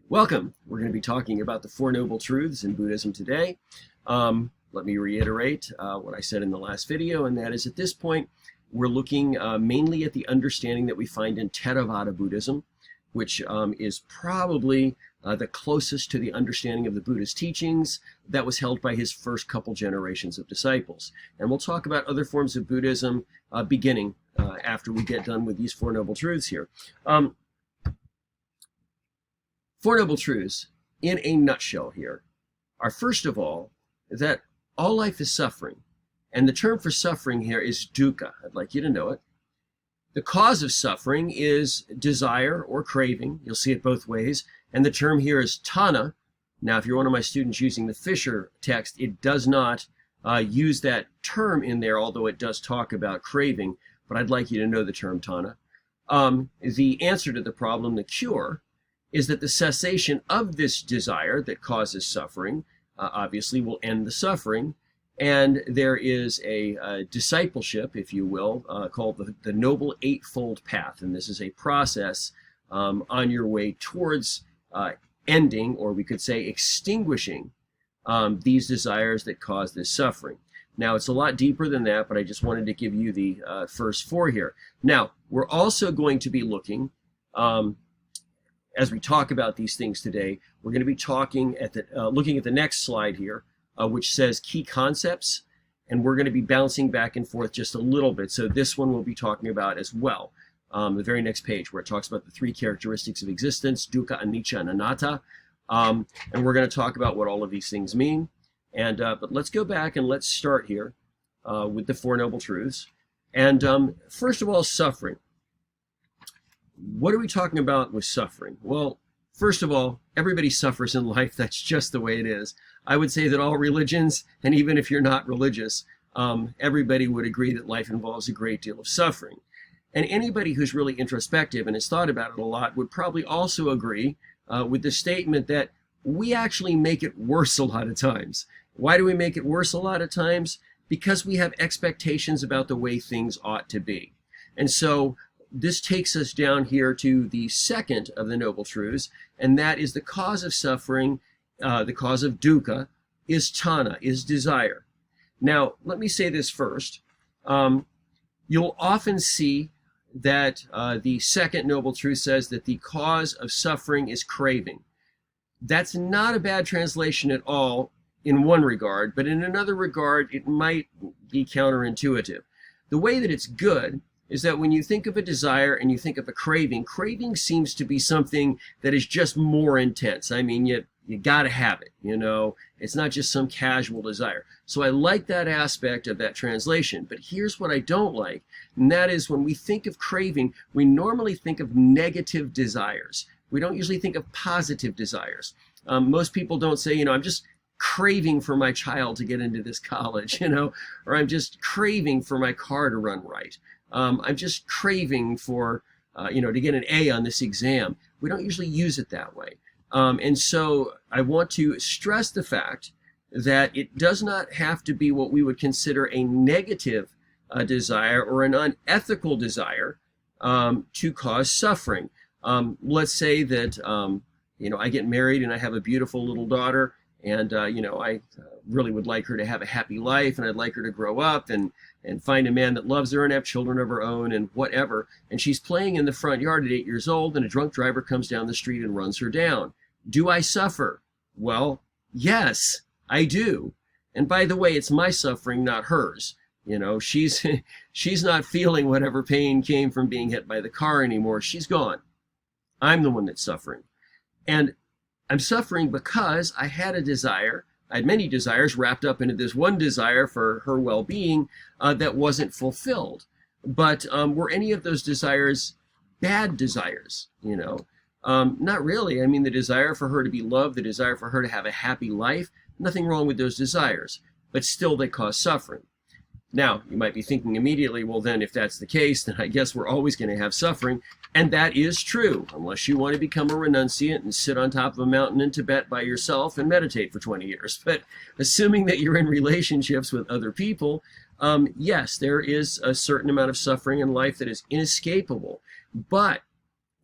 Welcome. We're going to be talking about the Four Noble Truths in Buddhism today. Let me reiterate what I said in the last video, and that is at this point, we're looking mainly at the understanding that we find in Theravada Buddhism, which is probably the closest to the understanding of the Buddha's teachings that was held by his first couple generations of disciples. And we'll talk about other forms of Buddhism beginning after we get done with these Four Noble Truths here. Four Noble Truths, in a nutshell here, are first of all, that all life is suffering. And the term for suffering here is dukkha. I'd like you to know it. The cause of suffering is desire or craving. You'll see it both ways. And the term here is tanha. Now, if you're one of my students using the Fisher text, it does not use that term in there, although it does talk about craving. But I'd like you to know the term tanha. The answer to the problem, the cure, is that the cessation of this desire that causes suffering obviously will end the suffering. And there is a discipleship, if you will, called the Noble Eightfold Path. And this is a process on your way towards ending, or we could say extinguishing, these desires that cause this suffering. Now, it's a lot deeper than that, but I just wanted to give you the first four here. Now, we're also going to be looking, as we talk about these things today, we're going to be talking at looking at the next slide here, which says key concepts, and we're going to be bouncing back and forth just a little bit. So this one we'll be talking about as well. The very next page, where it talks about the three characteristics of existence, dukkha, anicca, and anatta. And we're going to talk about what all of these things mean. And but let's go back and let's start here with the Four Noble Truths. And first of all, suffering. What are we talking about with suffering? Well, first of all, everybody suffers in life. That's just the way it is. I would say that all religions, and even if you're not religious, everybody would agree that life involves a great deal of suffering. And anybody who's really introspective and has thought about it a lot would probably also agree with the statement that we actually make it worse a lot of times. Why do we make it worse a lot of times? Because we have expectations about the way things ought to be. And so this takes us down here to the second of the Noble Truths, and that is the cause of suffering, the cause of dukkha, is tanha, is desire. Now, let me say this first. You'll often see that the second Noble Truth says that the cause of suffering is craving. That's not a bad translation at all in one regard, but in another regard, it might be counterintuitive. The way that it's good is that when you think of a desire and you think of a craving, craving seems to be something that is just more intense. I mean, you got to have it, you know. It's not just some casual desire. So I like that aspect of that translation. But here's what I don't like, and that is when we think of craving, we normally think of negative desires. We don't usually think of positive desires. Most people don't say, you know, I'm just craving for my child to get into this college, you know, or I'm just craving for my car to run right. I'm just craving for, you know, to get an A on this exam. We don't usually use it that way. And so I want to stress the fact that it does not have to be what we would consider a negative desire or an unethical desire to cause suffering. Let's say that, you know, I get married and I have a beautiful little daughter, and, you know, I really would like her to have a happy life, and I'd like her to grow up and find a man that loves her and have children of her own and whatever. And she's playing in the front yard at 8 years old, and a drunk driver comes down the street and runs her down. Do I suffer? Well, yes, I do. And by the way, it's my suffering, not hers. You know, she's not feeling whatever pain came from being hit by the car anymore. She's gone. I'm the one that's suffering. And I'm suffering because I had a desire. I had many desires wrapped up into this one desire for her well-being that wasn't fulfilled. But were any of those desires bad desires? You know, not really. I mean, the desire for her to be loved, the desire for her to have a happy life, nothing wrong with those desires. But still, they cause suffering. Now, you might be thinking immediately, well, then if that's the case, then I guess we're always going to have suffering. And that is true, unless you want to become a renunciant and sit on top of a mountain in Tibet by yourself and meditate for 20 years. But assuming that you're in relationships with other people, yes, there is a certain amount of suffering in life that is inescapable. But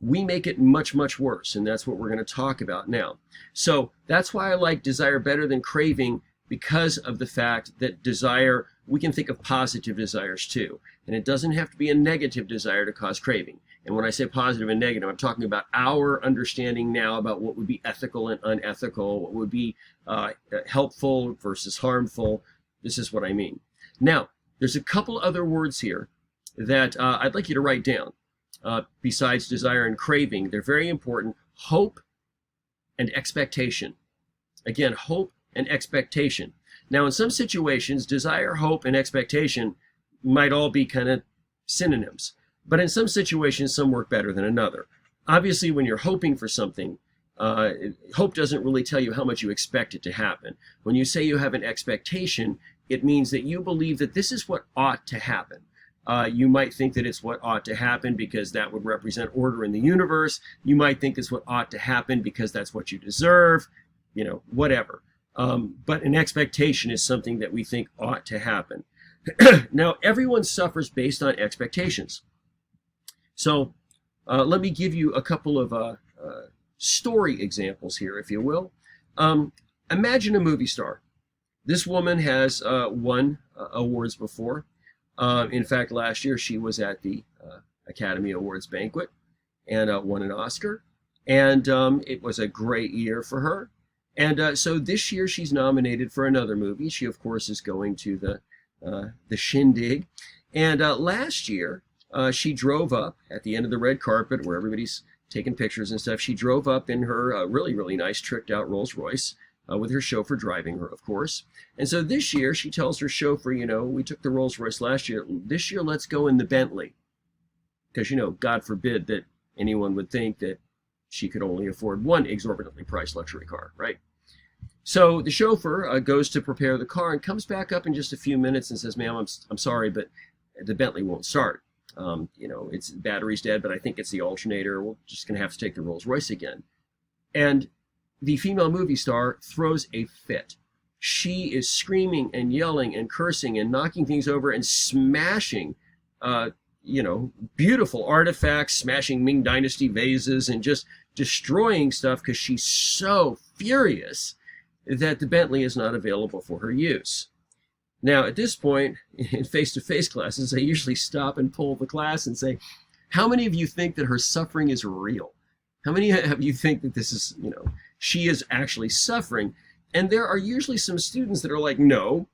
we make it much, much worse. And that's what we're going to talk about now. So that's why I like desire better than craving, because of the fact that desire, we can think of positive desires too. And it doesn't have to be a negative desire to cause craving. And when I say positive and negative, I'm talking about our understanding now about what would be ethical and unethical, what would be helpful versus harmful. This is what I mean. Now, there's a couple other words here that I'd like you to write down. Besides desire and craving, they're very important: hope and expectation. Again, hope and expectation. Now, in some situations, desire, hope, and expectation might all be kind of synonyms. But in some situations, some work better than another. Obviously, when you're hoping for something, hope doesn't really tell you how much you expect it to happen. When you say you have an expectation, it means that you believe that this is what ought to happen. You might think that it's what ought to happen because that would represent order in the universe. You might think it's what ought to happen because that's what you deserve, whatever. But an expectation is something that we think ought to happen. Now, everyone suffers based on expectations. So let me give you a couple of story examples here, if you will. Imagine a movie star. This woman has won awards before. In fact, last year she was at the Academy Awards banquet and won an Oscar. And it was a great year for her. And so this year she's nominated for another movie. She, of course, is going to the shindig. And last year, she drove up at the end of the red carpet where everybody's taking pictures and stuff. She drove up in her really, really nice tricked out Rolls Royce with her chauffeur driving her, of course. And so this year she tells her chauffeur, we took the Rolls Royce last year. This year, let's go in the Bentley. Because, God forbid that anyone would think that she could only afford one exorbitantly priced luxury car, right? So the chauffeur goes to prepare the car and comes back up in just a few minutes and says, "Ma'am, I'm sorry, but the Bentley won't start. Its battery's dead, but I think it's the alternator. We're just going to have to take the Rolls Royce again." And the female movie star throws a fit. She is screaming and yelling and cursing and knocking things over and smashing, beautiful artifacts, smashing Ming Dynasty vases and just destroying stuff because she's so furious that the Bentley is not available for her use. Now, at this point, in face-to-face classes, I usually stop and pull the class and say, how many of you think that her suffering is real? How many of you think that this is, she is actually suffering? And there are usually some students that are like, no.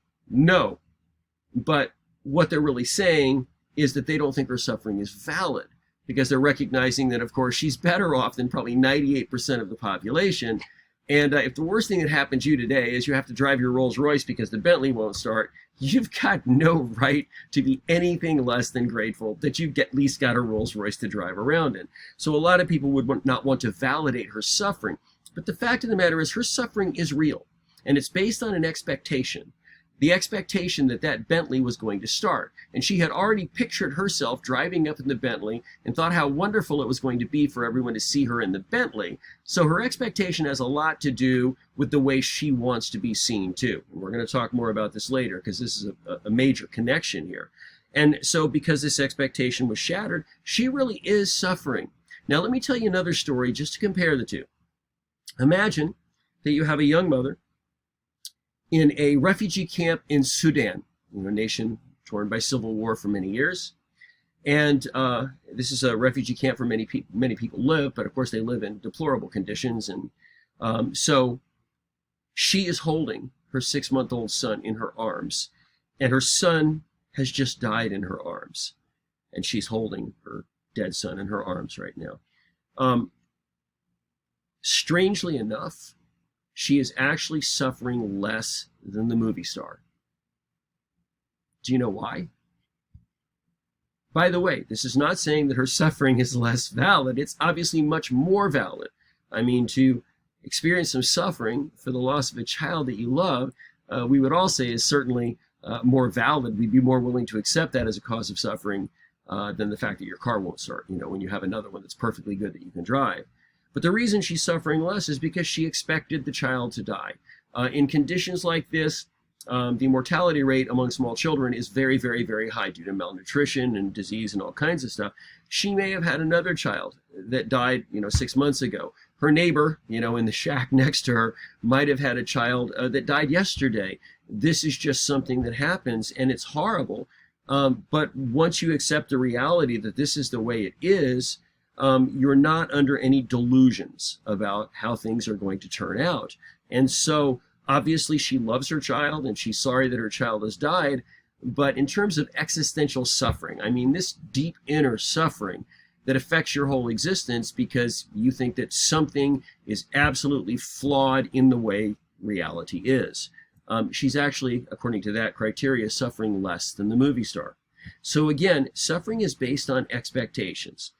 But what they're really saying is that they don't think her suffering is valid, because they're recognizing that, of course, she's better off than probably 98% of the population. And if the worst thing that happened to you today is you have to drive your Rolls Royce because the Bentley won't start, you've got no right to be anything less than grateful that you've at least got a Rolls Royce to drive around in. So a lot of people would not want to validate her suffering. But the fact of the matter is her suffering is real. And it's based on an expectation. The expectation that that Bentley was going to start. And she had already pictured herself driving up in the Bentley and thought how wonderful it was going to be for everyone to see her in the Bentley. So her expectation has a lot to do with the way she wants to be seen too. And we're going to talk more about this later because this is a major connection here. And so because this expectation was shattered, she really is suffering. Now let me tell you another story just to compare the two. Imagine that you have a young mother in a refugee camp in Sudan, a nation torn by civil war for many years. And this is a refugee camp where many people live, but of course they live in deplorable conditions. And so she is holding her 6-month-old son in her arms, and her son has just died in her arms. And she's holding her dead son in her arms right now. Strangely enough, she is actually suffering less than the movie star. Do you know why? By the way, this is not saying that her suffering is less valid. It's obviously much more valid. I mean, to experience some suffering for the loss of a child that you love, we would all say is certainly more valid. We'd be more willing to accept that as a cause of suffering than the fact that your car won't start, when you have another one that's perfectly good that you can drive. But the reason she's suffering less is because she expected the child to die. In conditions like this, the mortality rate among small children is very, very, very high due to malnutrition and disease and all kinds of stuff. She may have had another child that died, 6 months ago. Her neighbor, in the shack next to her, might have had a child that died yesterday. This is just something that happens, and it's horrible. But once you accept the reality that this is the way it is, you're not under any delusions about how things are going to turn out. And so, obviously, she loves her child, and she's sorry that her child has died. But in terms of existential suffering, I mean, this deep inner suffering that affects your whole existence because you think that something is absolutely flawed in the way reality is. She's actually, according to that criteria, suffering less than the movie star. So again, suffering is based on expectations.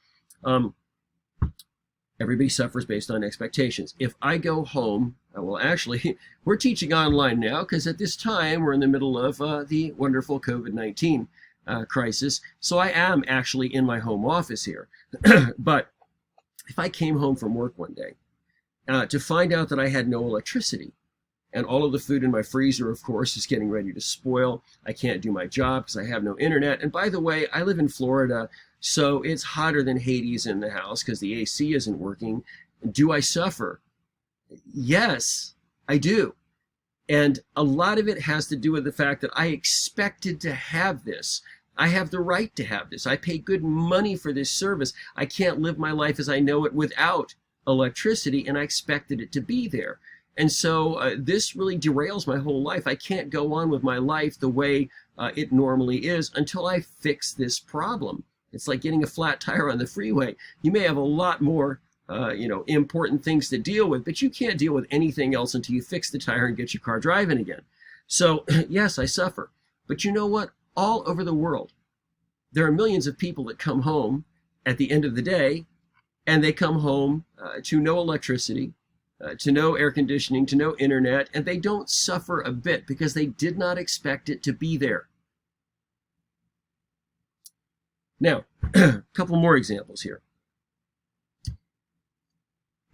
Everybody suffers based on expectations. If I go home, well, actually, we're teaching online now because at this time we're in the middle of the wonderful COVID-19 crisis. So I am actually in my home office here. But if I came home from work one day to find out that I had no electricity, and all of the food in my freezer, of course, is getting ready to spoil. I can't do my job because I have no internet. And by the way, I live in Florida, so it's hotter than Hades in the house because the AC isn't working. Do I suffer? Yes, I do. And a lot of it has to do with the fact that I expected to have this. I have the right to have this. I pay good money for this service. I can't live my life as I know it without electricity, and I expected it to be there. And so this really derails my whole life. I can't go on with my life the way it normally is until I fix this problem. It's like getting a flat tire on the freeway. You may have a lot more, important things to deal with, but you can't deal with anything else until you fix the tire and get your car driving again. So yes, I suffer. But you know what? All over the world, there are millions of people that come home at the end of the day, and they come home to no electricity, to no air conditioning, to no internet, and they don't suffer a bit because they did not expect it to be there. Now, a couple more examples here.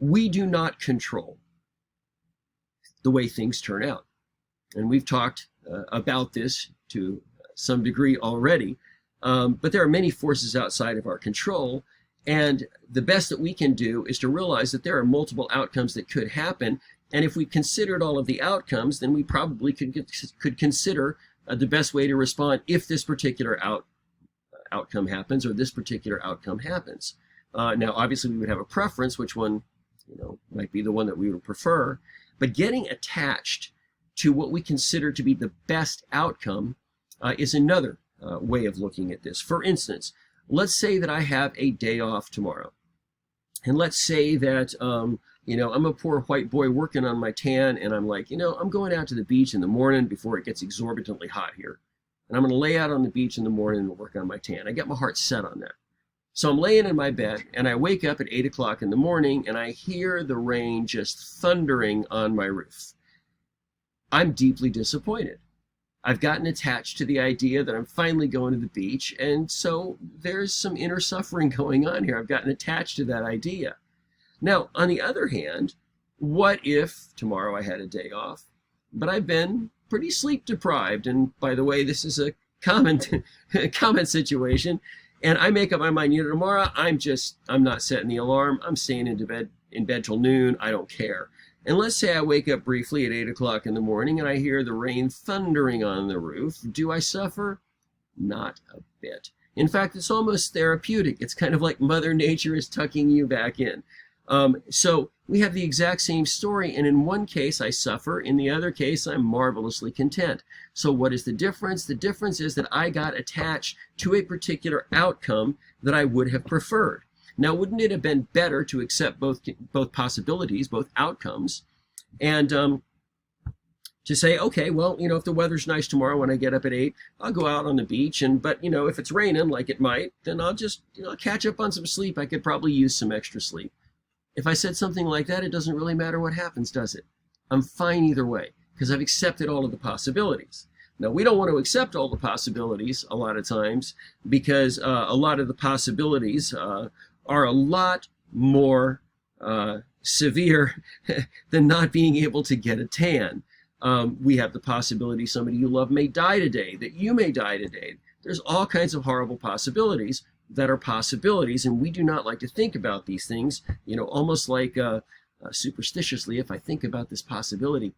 We do not control the way things turn out. And we've talked about this to some degree already, but there are many forces outside of our control. And the best that we can do is to realize that there are multiple outcomes that could happen. And if we considered all of the outcomes, then we probably could consider the best way to respond if this particular outcome happens or this particular outcome happens. Now, obviously, we would have a preference, which one might be the one that we would prefer. But getting attached to what we consider to be the best outcome is another way of looking at this. For instance, let's say that I have a day off tomorrow. And let's say that, I'm a poor white boy working on my tan, and I'm like, I'm going out to the beach in the morning before it gets exorbitantly hot here. And I'm going to lay out on the beach in the morning and work on my tan. I get my heart set on that. So I'm laying in my bed, and I wake up at 8 o'clock in the morning, and I hear the rain just thundering on my roof. I'm deeply disappointed. I've gotten attached to the idea that I'm finally going to the beach, and so there's some inner suffering going on here. I've gotten attached to that idea. Now, on the other hand, what if tomorrow I had a day off, but I've been pretty sleep deprived, and by the way, this is a common situation, and I make up my mind, tomorrow I'm not setting the alarm. I'm staying in bed till noon. I don't care. And let's say I wake up briefly at 8 o'clock in the morning and I hear the rain thundering on the roof. Do I suffer? Not a bit. In fact, it's almost therapeutic. It's kind of like Mother Nature is tucking you back in. So we have the exact same story, and in one case I suffer, in the other case I'm marvelously content. So what is the difference? The difference is that I got attached to a particular outcome that I would have preferred. Now, wouldn't it have been better to accept both possibilities, both outcomes, and to say, okay, well, if the weather's nice tomorrow when I get up at 8, I'll go out on the beach, but if it's raining like it might, then I'll just catch up on some sleep. I could probably use some extra sleep. If I said something like that, it doesn't really matter what happens, does it? I'm fine either way because I've accepted all of the possibilities. Now, we don't want to accept all the possibilities a lot of times because a lot of the possibilities are a lot more severe than not being able to get a tan. We have the possibility somebody you love may die today, that you may die today. There's all kinds of horrible possibilities that are possibilities, and we do not like to think about these things, almost like superstitiously, if I think about this possibility,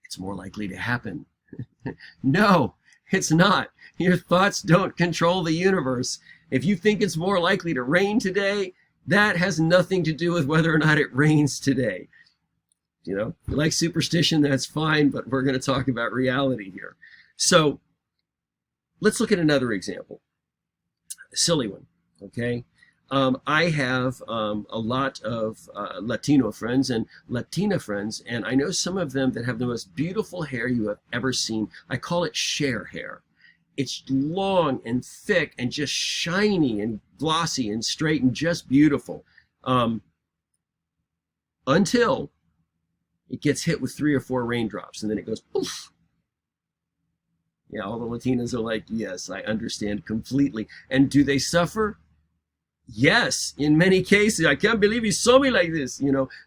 it's more likely to happen. No, it's not. Your thoughts don't control the universe. If you think it's more likely to rain today, that has nothing to do with whether or not it rains today. If you like superstition, that's fine, but we're going to talk about reality here. So let's look at another example. A silly one, okay? I have a lot of Latino friends and Latina friends, and I know some of them that have the most beautiful hair you have ever seen. I call it share hair. It's long and thick and just shiny and glossy and straight and just beautiful. Until it gets hit with 3 or 4 raindrops, and then it goes poof. Yeah, all the Latinas are like, yes, I understand completely. And do they suffer? Yes, in many cases. I can't believe he saw me like this,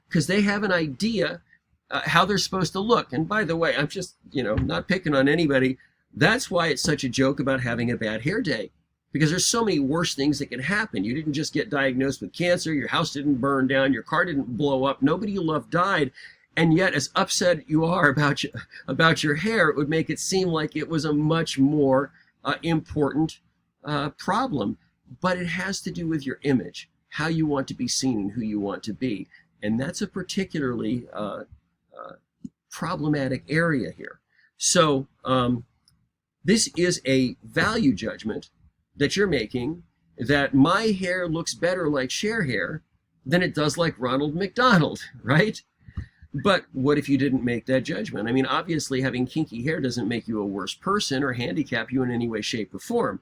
because they have an idea how they're supposed to look. And by the way, I'm just, not picking on anybody. That's why it's such a joke about having a bad hair day, because there's so many worse things that can happen. You didn't just get diagnosed with cancer. Your house didn't burn down. Your car didn't blow up. Nobody you love died. And yet, as upset you are about your hair, it would make it seem like it was a much more important problem. But it has to do with your image, how you want to be seen and who you want to be. And that's a particularly problematic area here. So this is a value judgment that you're making, that my hair looks better like Cher hair than it does like Ronald McDonald, right? But what if you didn't make that judgment? I mean, obviously having kinky hair doesn't make you a worse person or handicap you in any way, shape, or form.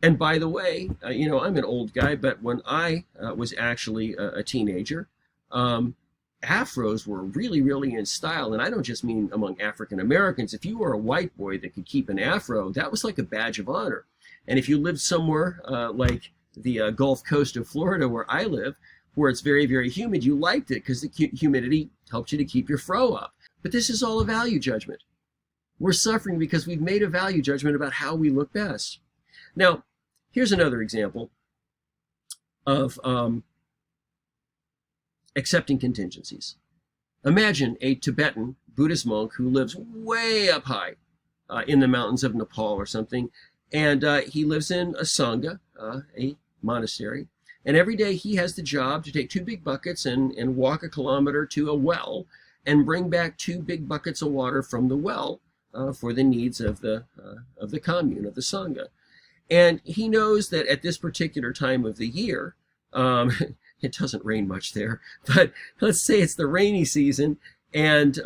And by the way, I'm an old guy, but when I was actually a teenager, afros were really, really in style. And I don't just mean among African Americans. If you were a white boy that could keep an afro, that was like a badge of honor. And if you lived somewhere like the Gulf Coast of Florida, where I live, where it's very, very humid, you liked it because the humidity helped you to keep your fro up. But this is all a value judgment. We're suffering because we've made a value judgment about how we look best. Now, here's another example of accepting contingencies. Imagine a Tibetan Buddhist monk who lives way up high in the mountains of Nepal or something, and he lives in a sangha, a monastery, and every day he has the job to take 2 big buckets and walk a kilometer to a well and bring back 2 big buckets of water from the well for the needs of the commune, of the sangha. And he knows that at this particular time of the year, it doesn't rain much there, but let's say it's the rainy season, and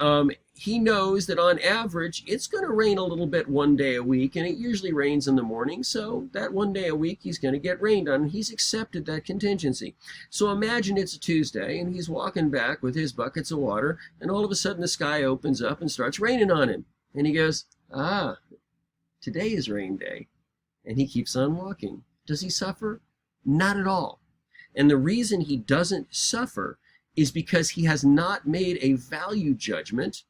he knows that on average, it's going to rain a little bit 1 day a week, and it usually rains in the morning, so that 1 day a week he's going to get rained on, and he's accepted that contingency. So imagine it's a Tuesday, and he's walking back with his buckets of water, and all of a sudden the sky opens up and starts raining on him. And he goes, today is rain day. And he keeps on walking. Does he suffer? Not at all. And the reason he doesn't suffer is because he has not made a value judgment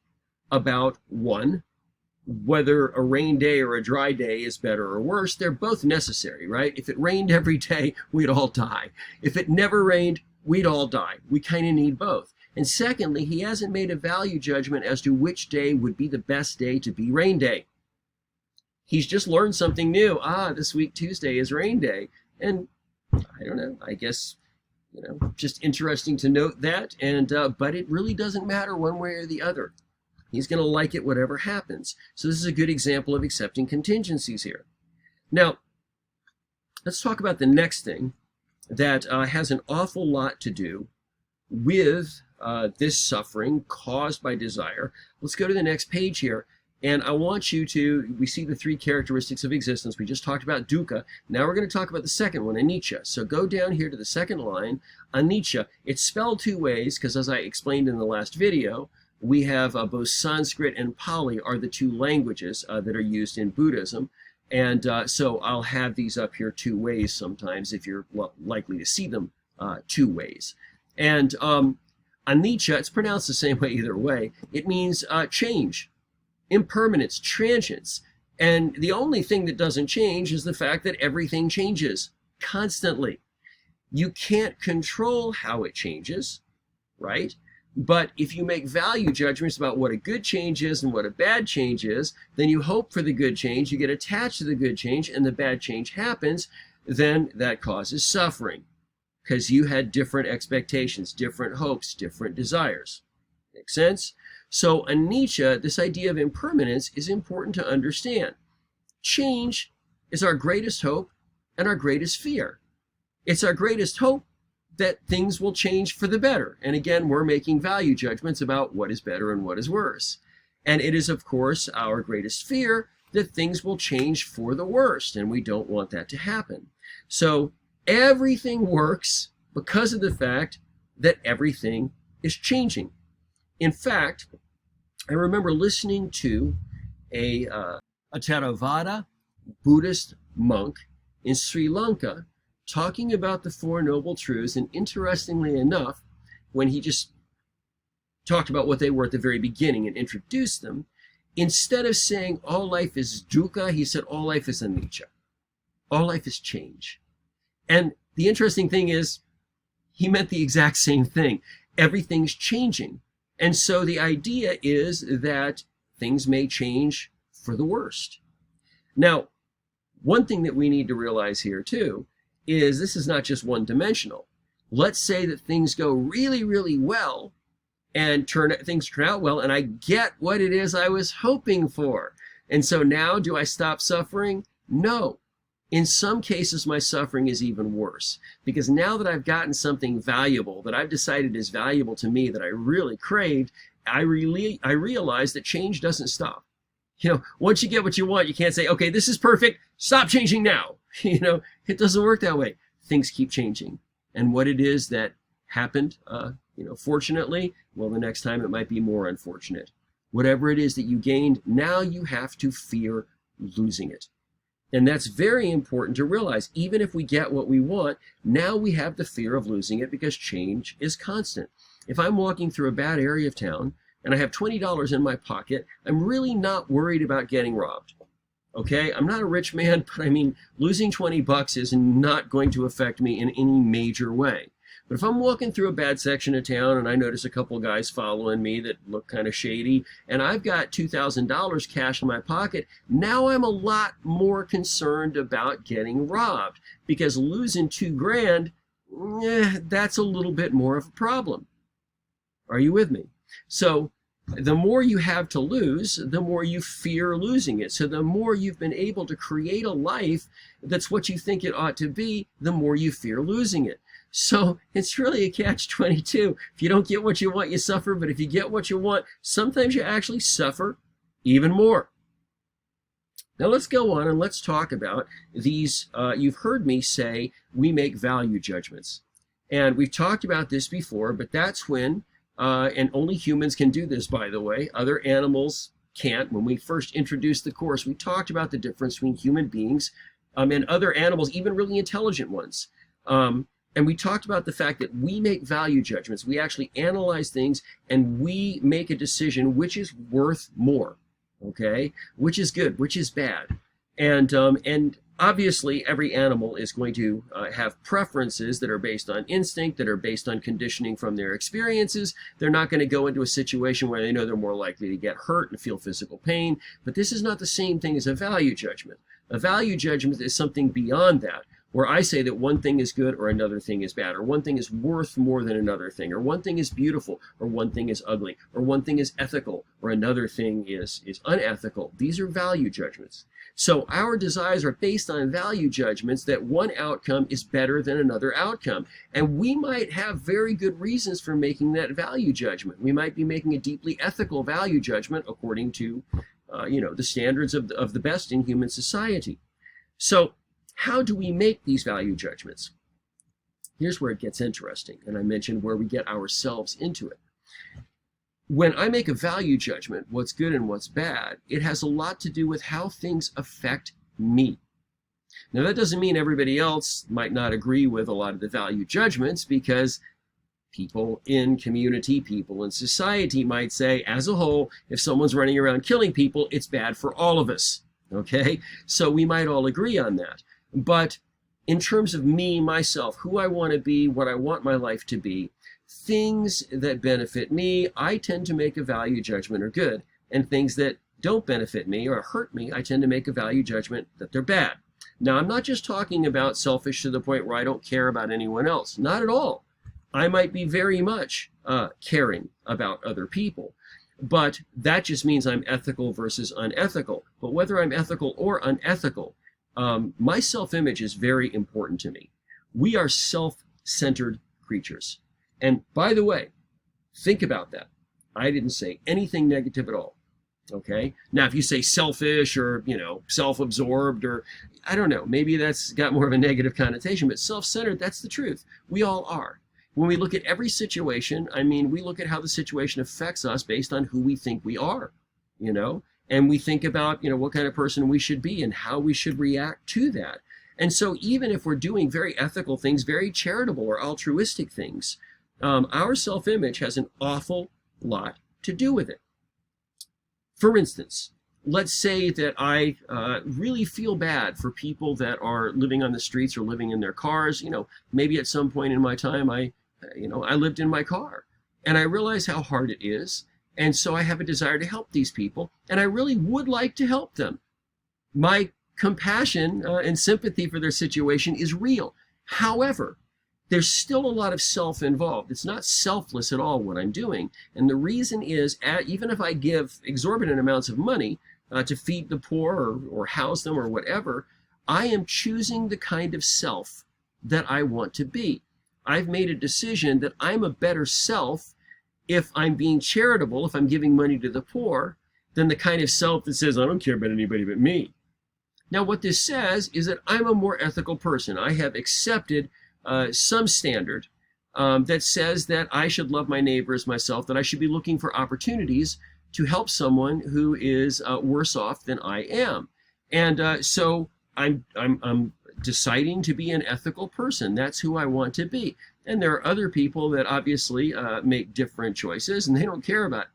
about, one, whether a rain day or a dry day is better or worse. They're both necessary, right? If it rained every day, we'd all die. If it never rained, we'd all die. We kind of need both. And secondly, he hasn't made a value judgment as to which day would be the best day to be rain day. He's just learned something new. This week, Tuesday, is rain day. And I don't know, I guess, just interesting to note that. And but it really doesn't matter one way or the other. He's going to like it whatever happens. So this is a good example of accepting contingencies here. Now, let's talk about the next thing that has an awful lot to do with this suffering caused by desire. Let's go to the next page here. And I want you to, we see the 3 characteristics of existence. We just talked about dukkha. Now we're going to talk about the second one, anicca. So go down here to the second line, anicca. It's spelled 2 ways because, as I explained in the last video, we have both Sanskrit and Pali are the 2 languages that are used in Buddhism. And so I'll have these up here 2 ways sometimes if you're likely to see them 2 ways. And Anicca, it's pronounced the same way either way. It means change, impermanence, transience. And the only thing that doesn't change is the fact that everything changes constantly. You can't control how it changes, right? But if you make value judgments about what a good change is and what a bad change is, then you hope for the good change, you get attached to the good change, and the bad change happens, then that causes suffering because you had different expectations, different hopes, different desires. Make sense? So anicca, this idea of impermanence, is important to understand. Change is our greatest hope and our greatest fear. It's our greatest hope that things will change for the better. And again, we're making value judgments about what is better and what is worse. And it is, of course, our greatest fear that things will change for the worst, and we don't want that to happen. So everything works because of the fact that everything is changing. In fact, I remember listening to a Theravada Buddhist monk in Sri Lanka talking about the Four Noble Truths, and interestingly enough, when he just talked about what they were at the very beginning and introduced them, instead of saying all life is dukkha, he said all life is anicca. All life is change. And the interesting thing is, he meant the exact same thing. Everything's changing. And so the idea is that things may change for the worst. Now, one thing that we need to realize here too is this is not just one-dimensional. Let's say that things go really, really well and things turn out well, and I get what it is I was hoping for. And so now, do I stop suffering? No. In some cases, my suffering is even worse, because now that I've gotten something valuable that I've decided is valuable to me that I really craved, I realize that change doesn't stop. You know, once you get what you want, you can't say, okay, this is perfect, stop changing now. You know, it doesn't work that way. Things keep changing. And what it is that happened, fortunately, well, the next time it might be more unfortunate. Whatever it is that you gained, now you have to fear losing it. And that's very important to realize. Even if we get what we want, now we have the fear of losing it because change is constant. If I'm walking through a bad area of town and I have $20 in my pocket, I'm really not worried about getting robbed. Okay, I'm not a rich man, but I mean, losing 20 bucks is not going to affect me in any major way. But if I'm walking through a bad section of town and I notice a couple of guys following me that look kind of shady, and I've got $2,000 cash in my pocket, now I'm a lot more concerned about getting robbed, because losing $2,000, that's a little bit more of a problem. Are you with me? So the more you have to lose, the more you fear losing it. So the more you've been able to create a life that's what you think it ought to be, the more you fear losing it. So it's really a catch-22. If you don't get what you want, you suffer. But if you get what you want, sometimes you actually suffer even more. Now let's go on and let's talk about these. You've heard me say we make value judgments. And we've talked about this before, but that's when, and only humans can do this, by the way. Other animals can't. When we first introduced the course, we talked about the difference between human beings and other animals, even really intelligent ones. And we talked about the fact that we make value judgments. We actually analyze things and we make a decision which is worth more, okay? Which is good, which is bad. And obviously every animal is going to have preferences that are based on instinct, that are based on conditioning from their experiences. They're not going to go into a situation where they know they're more likely to get hurt and feel physical pain. But this is not the same thing as a value judgment. A value judgment is something beyond that, where I say that one thing is good or another thing is bad, or one thing is worth more than another thing, or one thing is beautiful or one thing is ugly, or one thing is ethical or another thing is unethical. These are value judgments. So our desires are based on value judgments that one outcome is better than another outcome. And we might have very good reasons for making that value judgment. We might be making a deeply ethical value judgment according to the standards of the best in human society. So how do we make these value judgments? Here's where it gets interesting, and I mentioned where we get ourselves into it. When I make a value judgment, what's good and what's bad, it has a lot to do with how things affect me. Now, that doesn't mean everybody else might not agree with a lot of the value judgments, because People in community, people in society might say, as a whole, if someone's running around killing people, it's bad for all of us. Okay? So we might all agree on that. But in terms of me, myself, who I want to be, what I want my life to be, things that benefit me, I tend to make a value judgment are good. And things that don't benefit me or hurt me, I tend to make a value judgment that they're bad. Now, I'm not just talking about selfish to the point where I don't care about anyone else. Not at all. I might be very much caring about other people, but that just means I'm ethical versus unethical. But whether I'm ethical or unethical, my self-image is very important to me. We are self-centered creatures. And by the way, think about that. I didn't say anything negative at all. Okay. Now, if you say selfish or, self-absorbed or, I don't know, maybe that's got more of a negative connotation, but self-centered, that's the truth. We all are. When we look at every situation, we look at how the situation affects us based on who we think we are, and we think about, what kind of person we should be and how we should react to that. And so even if we're doing very ethical things, very charitable or altruistic things, our self-image has an awful lot to do with it. For instance, let's say that I really feel bad for people that are living on the streets or living in their cars. Maybe at some point in my time, I lived in my car and I realize how hard it is. And so I have a desire to help these people and I really would like to help them. My compassion and sympathy for their situation is real. However, there's still a lot of self involved. It's not selfless at all what I'm doing. And the reason is, even if I give exorbitant amounts of money to feed the poor or house them or whatever, I am choosing the kind of self that I want to be. I've made a decision that I'm a better self if I'm being charitable, if I'm giving money to the poor, than the kind of self that says, I don't care about anybody but me. Now, what this says is that I'm a more ethical person. I have accepted some standard that says that I should love my neighbor as myself, that I should be looking for opportunities to help someone who is worse off than I am. And so I'm deciding to be an ethical person. That's who I want to be. And there are other people that obviously make different choices, and they don't care about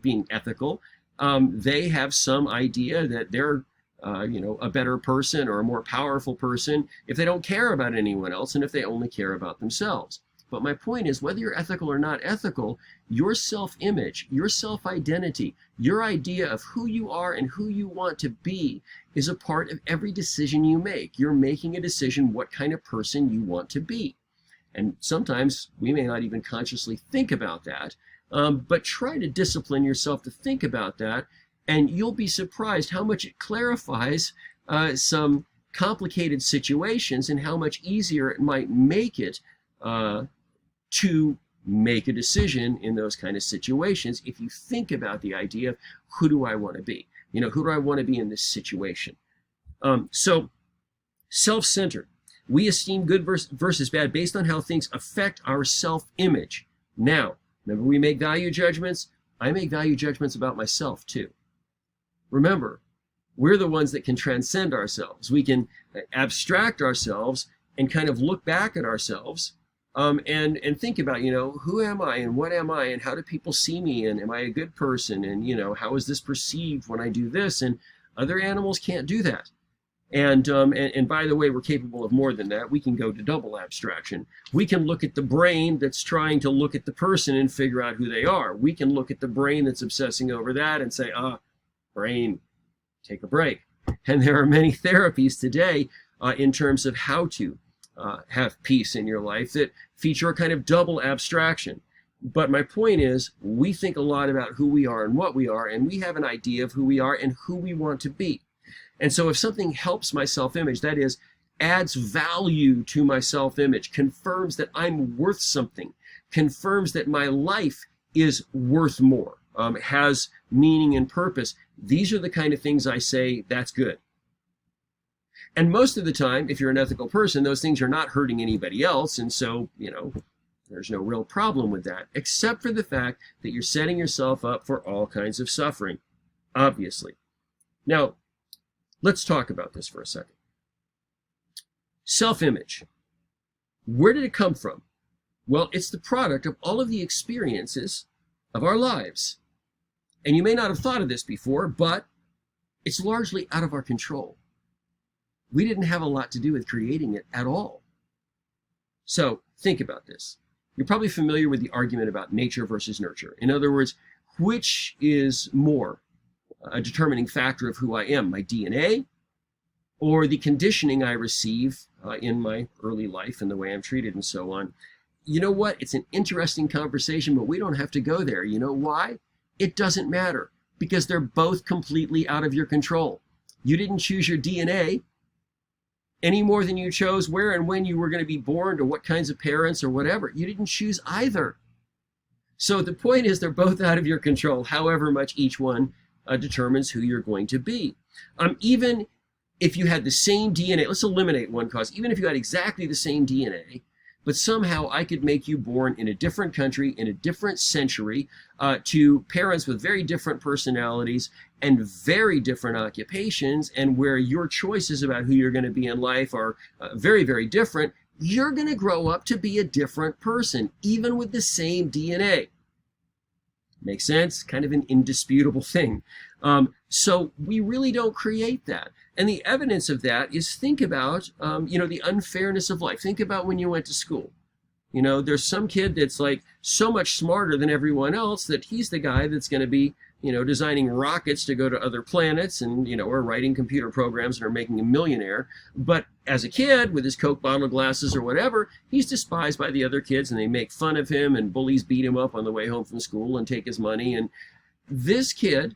being ethical. They have some idea that they're a better person or a more powerful person if they don't care about anyone else and if they only care about themselves. But my point is, whether you're ethical or not ethical, your self-image, your self-identity, your idea of who you are and who you want to be is a part of every decision you make. You're making a decision what kind of person you want to be. And sometimes we may not even consciously think about that, but try to discipline yourself to think about that. And you'll be surprised how much it clarifies some complicated situations and how much easier it might make it to make a decision in those kind of situations if you think about the idea of who do I want to be? Who do I want to be in this situation? So self-centered. We esteem good versus bad based on how things affect our self-image. Now, remember we make value judgments? I make value judgments about myself too. Remember, we're the ones that can transcend ourselves. We can abstract ourselves and kind of look back at ourselves and think about, who am I and what am I and how do people see me and am I a good person and, how is this perceived when I do this? And other animals can't do that. And by the way, we're capable of more than that. We can go to double abstraction. We can look at the brain that's trying to look at the person and figure out who they are. We can look at the brain that's obsessing over that and say, brain, take a break. And there are many therapies today in terms of how to have peace in your life that feature a kind of double abstraction. But my point is, we think a lot about who we are and what we are, and we have an idea of who we are and who we want to be. And so if something helps my self-image, that is, adds value to my self-image, confirms that I'm worth something, confirms that my life is worth more, has meaning and purpose, these are the kind of things I say, that's good. And most of the time, if you're an ethical person, those things are not hurting anybody else. And so, there's no real problem with that, except for the fact that you're setting yourself up for all kinds of suffering, obviously. Now, let's talk about this for a second. Self-image. Where did it come from? Well, it's the product of all of the experiences of our lives. And you may not have thought of this before, but it's largely out of our control. We didn't have a lot to do with creating it at all. So think about this. You're probably familiar with the argument about nature versus nurture. In other words, which is more a determining factor of who I am, my DNA or the conditioning I receive in my early life and the way I'm treated and so on? You know what? It's an interesting conversation, but we don't have to go there. You know why? It doesn't matter, because they're both completely out of your control. You didn't choose your DNA any more than you chose where and when you were going to be born or what kinds of parents or whatever. You didn't choose either. So the point is, they're both out of your control, however much each one determines who you're going to be. Even if you had the same DNA, let's eliminate one cause. Even if you had exactly the same DNA, but somehow I could make you born in a different country, in a different century, to parents with very different personalities and very different occupations, and where your choices about who you're going to be in life are very, very different, you're going to grow up to be a different person, even with the same DNA. Makes sense? Kind of an indisputable thing. So we really don't create that. And the evidence of that is, think about, the unfairness of life. Think about when you went to school. There's some kid that's like so much smarter than everyone else that he's the guy that's going to be, designing rockets to go to other planets and, or writing computer programs and are making a millionaire. But as a kid with his Coke bottle glasses or whatever, he's despised by the other kids and they make fun of him and bullies beat him up on the way home from school and take his money. And this kid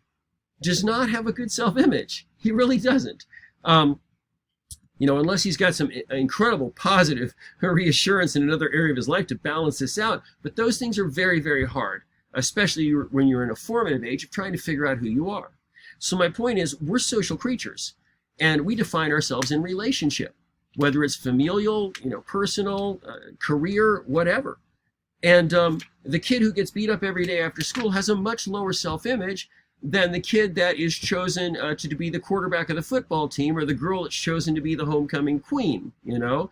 does not have a good self-image. He really doesn't. Unless he's got some incredible positive reassurance in another area of his life to balance this out. But those things are very, very hard, especially when you're in a formative age of trying to figure out who you are. So my point is, we're social creatures, and we define ourselves in relationship, whether it's familial, personal, career, whatever. And the kid who gets beat up every day after school has a much lower self-image than the kid that is chosen to be the quarterback of the football team, or the girl that's chosen to be the homecoming queen, And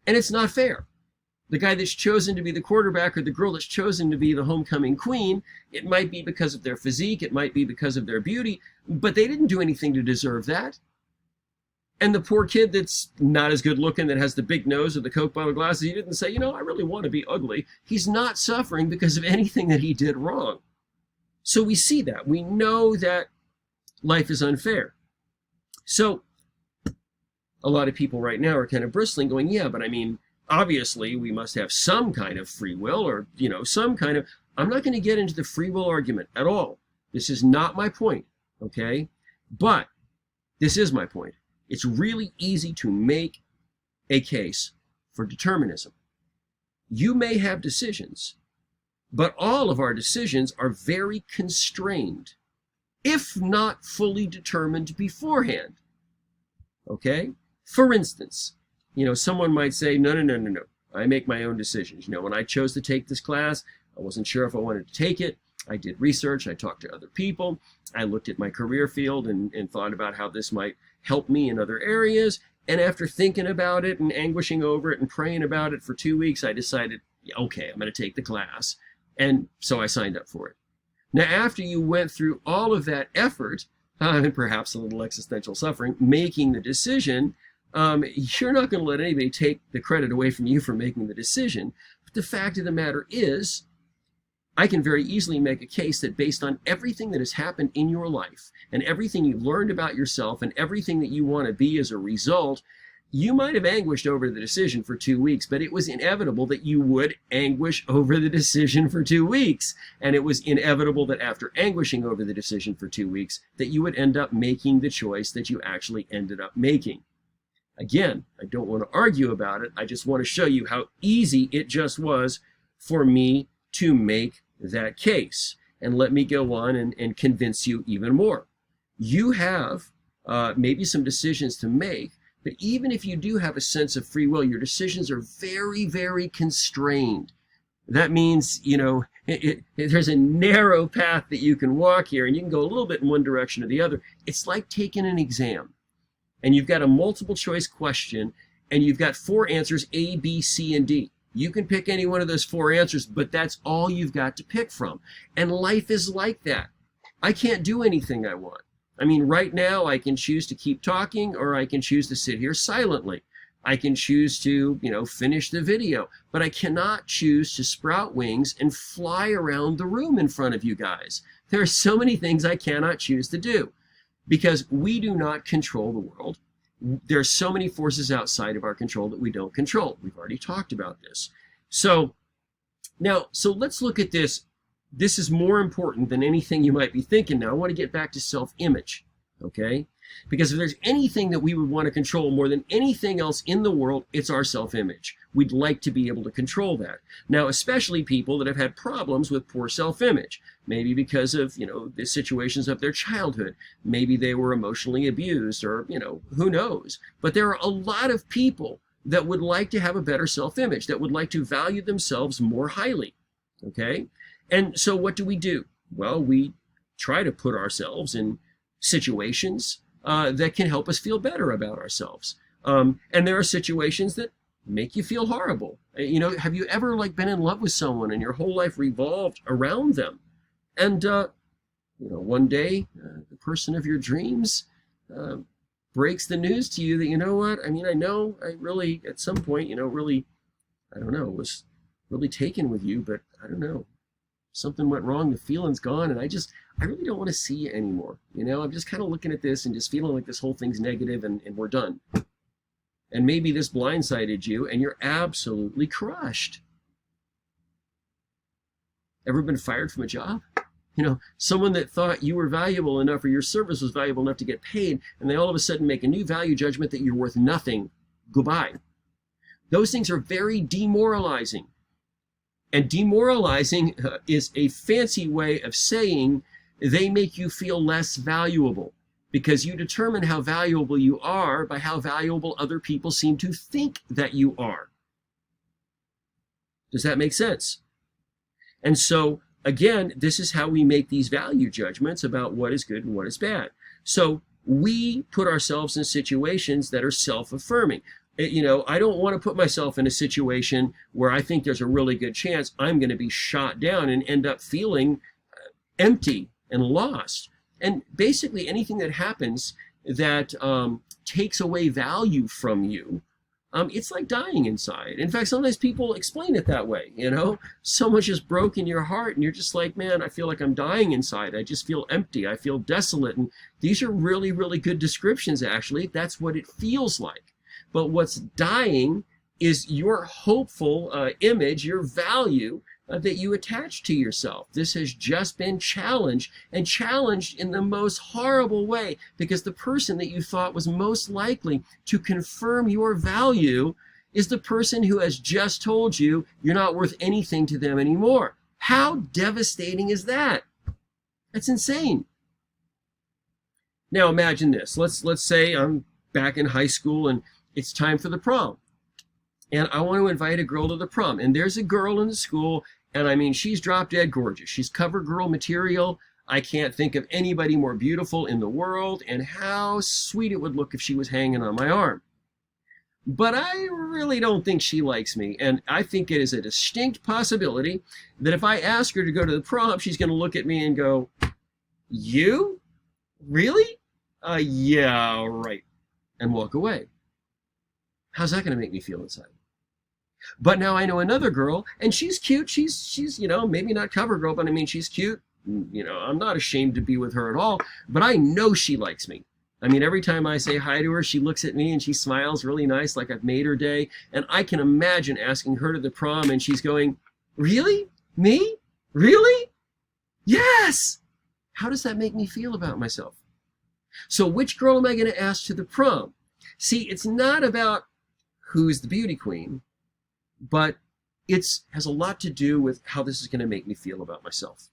it's not fair. The guy that's chosen to be the quarterback or the girl that's chosen to be the homecoming queen, it might be because of their physique, it might be because of their beauty, but they didn't do anything to deserve that. And the poor kid that's not as good looking, that has the big nose or the Coke bottle glasses, he didn't say, I really want to be ugly. He's not suffering because of anything that he did wrong. So we see that. We know that life is unfair. So a lot of people right now are kind of bristling, going, yeah, but obviously we must have some kind of free will, or, some kind of... I'm not going to get into the free will argument at all. This is not my point, okay? But this is my point. It's really easy to make a case for determinism. You may have decisions, but all of our decisions are very constrained, if not fully determined beforehand. Okay? For instance, someone might say, no. I make my own decisions. When I chose to take this class, I wasn't sure if I wanted to take it. I did research. I talked to other people. I looked at my career field and thought about how this might help me in other areas. And after thinking about it and anguishing over it and praying about it for 2 weeks, I decided, okay, I'm going to take the class. And so I signed up for it. Now, after you went through all of that effort, and perhaps a little existential suffering, making the decision, you're not going to let anybody take the credit away from you for making the decision. But the fact of the matter is, I can very easily make a case that based on everything that has happened in your life, and everything you've learned about yourself, and everything that you want to be as a result, you might have anguished over the decision for 2 weeks, but it was inevitable that you would anguish over the decision for 2 weeks. And it was inevitable that after anguishing over the decision for 2 weeks, that you would end up making the choice that you actually ended up making. Again, I don't want to argue about it. I just want to show you how easy it just was for me to make that case. And let me go on and convince you even more. You have maybe some decisions to make, but even if you do have a sense of free will, your decisions are very, very constrained. That means, there's a narrow path that you can walk here, and you can go a little bit in one direction or the other. It's like taking an exam, and you've got a multiple choice question, and you've got 4 answers, A, B, C, and D. You can pick any one of those 4 answers, but that's all you've got to pick from. And life is like that. I can't do anything I want. I mean, right now I can choose to keep talking, or I can choose to sit here silently. I can choose to, finish the video, but I cannot choose to sprout wings and fly around the room in front of you guys. There are so many things I cannot choose to do because we do not control the world. There are so many forces outside of our control that we don't control. We've already talked about this. So let's look at this. This is more important than anything you might be thinking now. I want to get back to self-image, okay? Because if there's anything that we would want to control more than anything else in the world, it's our self-image. We'd like to be able to control that. Now, especially people that have had problems with poor self-image, maybe because of, the situations of their childhood. Maybe they were emotionally abused or, who knows. But there are a lot of people that would like to have a better self-image, that would like to value themselves more highly, okay? And so what do? Well, we try to put ourselves in situations that can help us feel better about ourselves. And there are situations that make you feel horrible. Have you ever been in love with someone and your whole life revolved around them? And, one day the person of your dreams breaks the news to you that, I really, at some point, was really taken with you, but I don't know. Something went wrong, the feeling's gone, and I really don't want to see you anymore. I'm just kind of looking at this and just feeling like this whole thing's negative and we're done. And maybe this blindsided you and you're absolutely crushed. Ever been fired from a job? Someone that thought you were valuable enough or your service was valuable enough to get paid, and they all of a sudden make a new value judgment that you're worth nothing. Goodbye. Those things are very demoralizing. And demoralizing is a fancy way of saying they make you feel less valuable because you determine how valuable you are by how valuable other people seem to think that you are. Does that make sense? And so, again, this is how we make these value judgments about what is good and what is bad. So we put ourselves in situations that are self-affirming. I don't want to put myself in a situation where I think there's a really good chance I'm going to be shot down and end up feeling empty and lost. And basically anything that happens that takes away value from you, it's like dying inside. In fact, sometimes people explain it that way, So much is broke in your heart and you're just like, man, I feel like I'm dying inside. I just feel empty. I feel desolate. And these are really, really good descriptions, actually. That's what it feels like. But what's dying is your hopeful image, your value that you attach to yourself. This has just been challenged, and challenged in the most horrible way, because the person that you thought was most likely to confirm your value is the person who has just told you you're not worth anything to them anymore. How devastating is that? That's insane. Now imagine this. Let's say I'm back in high school and it's time for the prom. And I want to invite a girl to the prom. And there's a girl in the school, and she's drop dead gorgeous. She's cover girl material. I can't think of anybody more beautiful in the world, and how sweet it would look if she was hanging on my arm. But I really don't think she likes me, and I think it is a distinct possibility that if I ask her to go to the prom, she's going to look at me and go, "You? Really? Yeah, right," and walk away. How's that going to make me feel inside? But now I know another girl, and she's cute. She's maybe not cover girl, but she's cute. I'm not ashamed to be with her at all, but I know she likes me. Every time I say hi to her, she looks at me and she smiles really nice, like I've made her day. And I can imagine asking her to the prom and she's going, "Really? Me? Really? Yes!" How does that make me feel about myself? So which girl am I going to ask to the prom? See, it's not about who's the beauty queen, but it has a lot to do with how this is going to make me feel about myself.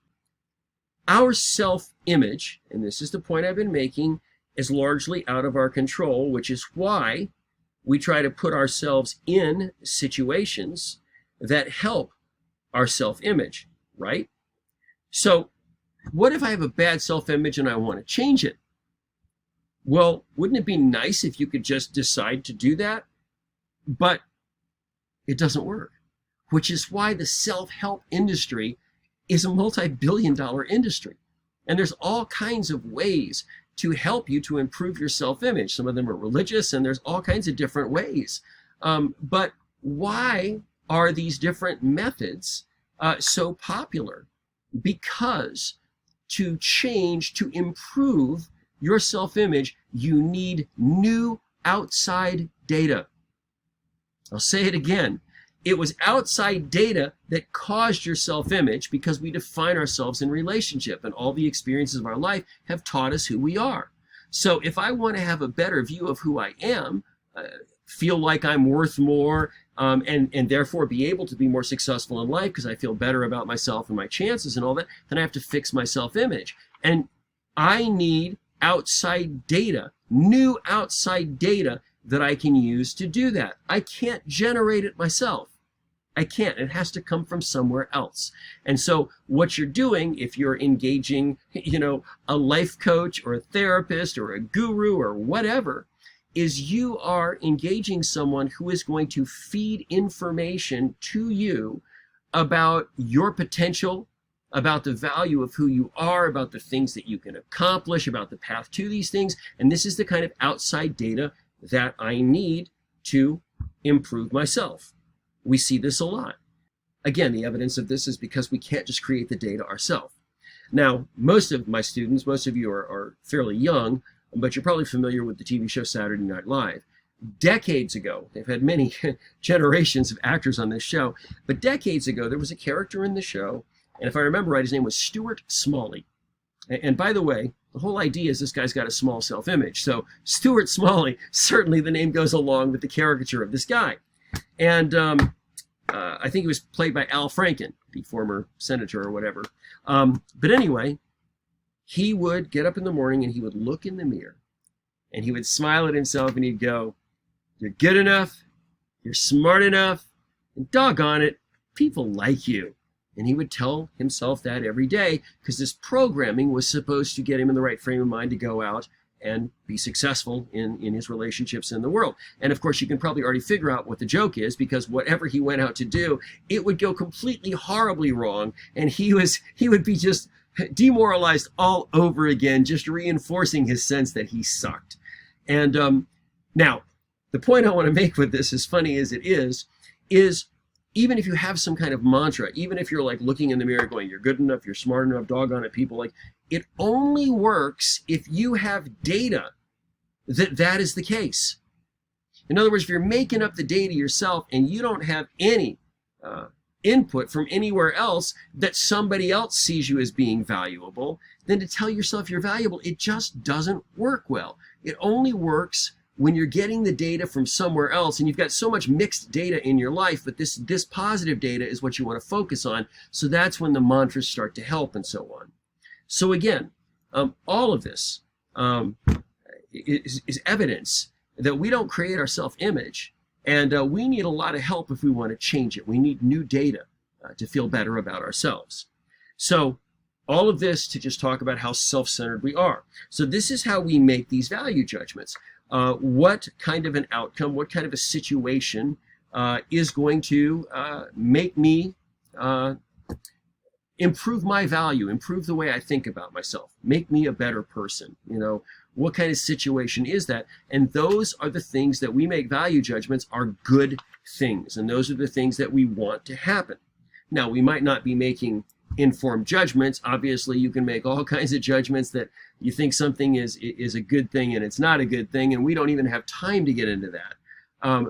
Our self-image, and this is the point I've been making, is largely out of our control, which is why we try to put ourselves in situations that help our self-image, right? So what if I have a bad self-image and I want to change it? Well, wouldn't it be nice if you could just decide to do that? But it doesn't work. which is why the self-help industry is a multi-billion-dollar industry. And there's all kinds of ways to help you to improve your self-image. Some of them are religious, and there's all kinds of different ways. But why are these different methods so popular? Because to change, to improve your self-image, you need new outside data. I'll say it again. It was outside data that caused your self-image, because we define ourselves in relationship, and all the experiences of our life have taught us who we are. So if I want to have a better view of who I am, feel like I'm worth more, and therefore be able to be more successful in life because I feel better about myself and my chances and all that, then I have to fix my self-image. And I need outside data, new outside data that I can use to do that. I can't generate it myself. I can't. It has to come from somewhere else. And so what you're doing, if you're engaging, a life coach or a therapist or a guru or whatever, is you are engaging someone who is going to feed information to you about your potential, about the value of who you are, about the things that you can accomplish, about the path to these things. And this is the kind of outside data that I need to improve myself. We see this a lot. Again, the evidence of this is because we can't just create the data ourselves. Now, most of my students, most of you are fairly young, but you're probably familiar with the TV show Saturday Night Live. Decades ago, they've had many generations of actors on this show, but decades ago, there was a character in the show, and if I remember right, his name was Stuart Smalley. And by the way, the whole idea is this guy's got a small self-image. So Stuart Smalley, certainly the name goes along with the caricature of this guy. And I think he was played by Al Franken, the former senator or whatever. But anyway, he would get up in the morning and he would look in the mirror and he would smile at himself and he'd go, "You're good enough, you're smart enough, and doggone it, people like you." And he would tell himself that every day because this programming was supposed to get him in the right frame of mind to go out and be successful in his relationships in the world. And of course, you can probably already figure out what the joke is, because whatever he went out to do, it would go completely horribly wrong. And he would be just demoralized all over again, just reinforcing his sense that he sucked. And now, the point I want to make with this, as funny as it is even if you have some kind of mantra, even if you're like looking in the mirror going, "You're good enough, you're smart enough, doggone it, people like," it only works if you have data that is the case. In other words, if you're making up the data yourself and you don't have any input from anywhere else that somebody else sees you as being valuable, then to tell yourself you're valuable, it just doesn't work well. It only works when you're getting the data from somewhere else, and you've got so much mixed data in your life, but this positive data is what you want to focus on. So that's when the mantras start to help and so on. So again, all of this is evidence that we don't create our self-image, and we need a lot of help if we want to change it. We need new data to feel better about ourselves. So all of this to just talk about how self-centered we are. So this is how we make these value judgments. What kind of an outcome, what kind of a situation is going to make me improve my value, improve the way I think about myself, make me a better person. What kind of situation is that? And those are the things that we make value judgments are good things. And those are the things that we want to happen. Now, we might not be making informed judgments. Obviously, you can make all kinds of judgments that you think something is a good thing and it's not a good thing, and we don't even have time to get into that.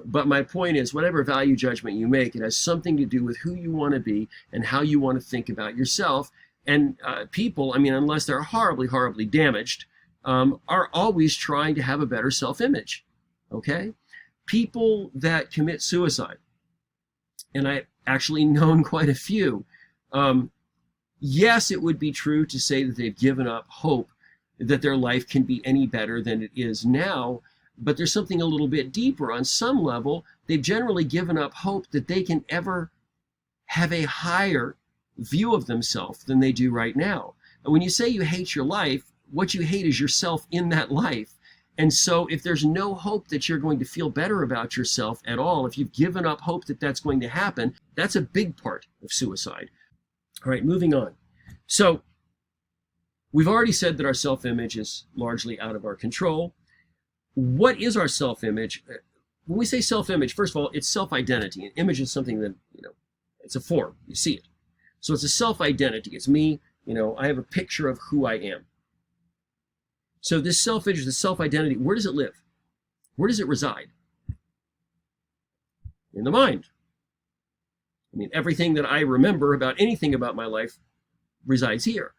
But my point is, whatever value judgment you make, it has something to do with who you want to be and how you want to think about yourself. And people, unless they're horribly, horribly damaged, are always trying to have a better self-image. Okay? People that commit suicide, and I've actually known quite a few, yes, it would be true to say that they've given up hope that their life can be any better than it is now, but there's something a little bit deeper. On some level, they've generally given up hope that they can ever have a higher view of themselves than they do right now. And when you say you hate your life, what you hate is yourself in that life. And so if there's no hope that you're going to feel better about yourself at all, if you've given up hope that that's going to happen, that's a big part of suicide. All right, moving on. So we've already said that our self-image is largely out of our control. What is our self-image? When we say self-image, first of all, it's self-identity. An image is something that, it's a form. You see it. So it's a self-identity. It's me. I have a picture of who I am. So this self-image, the self-identity, where does it live? Where does it reside? In the mind. Everything that I remember about anything about my life resides here.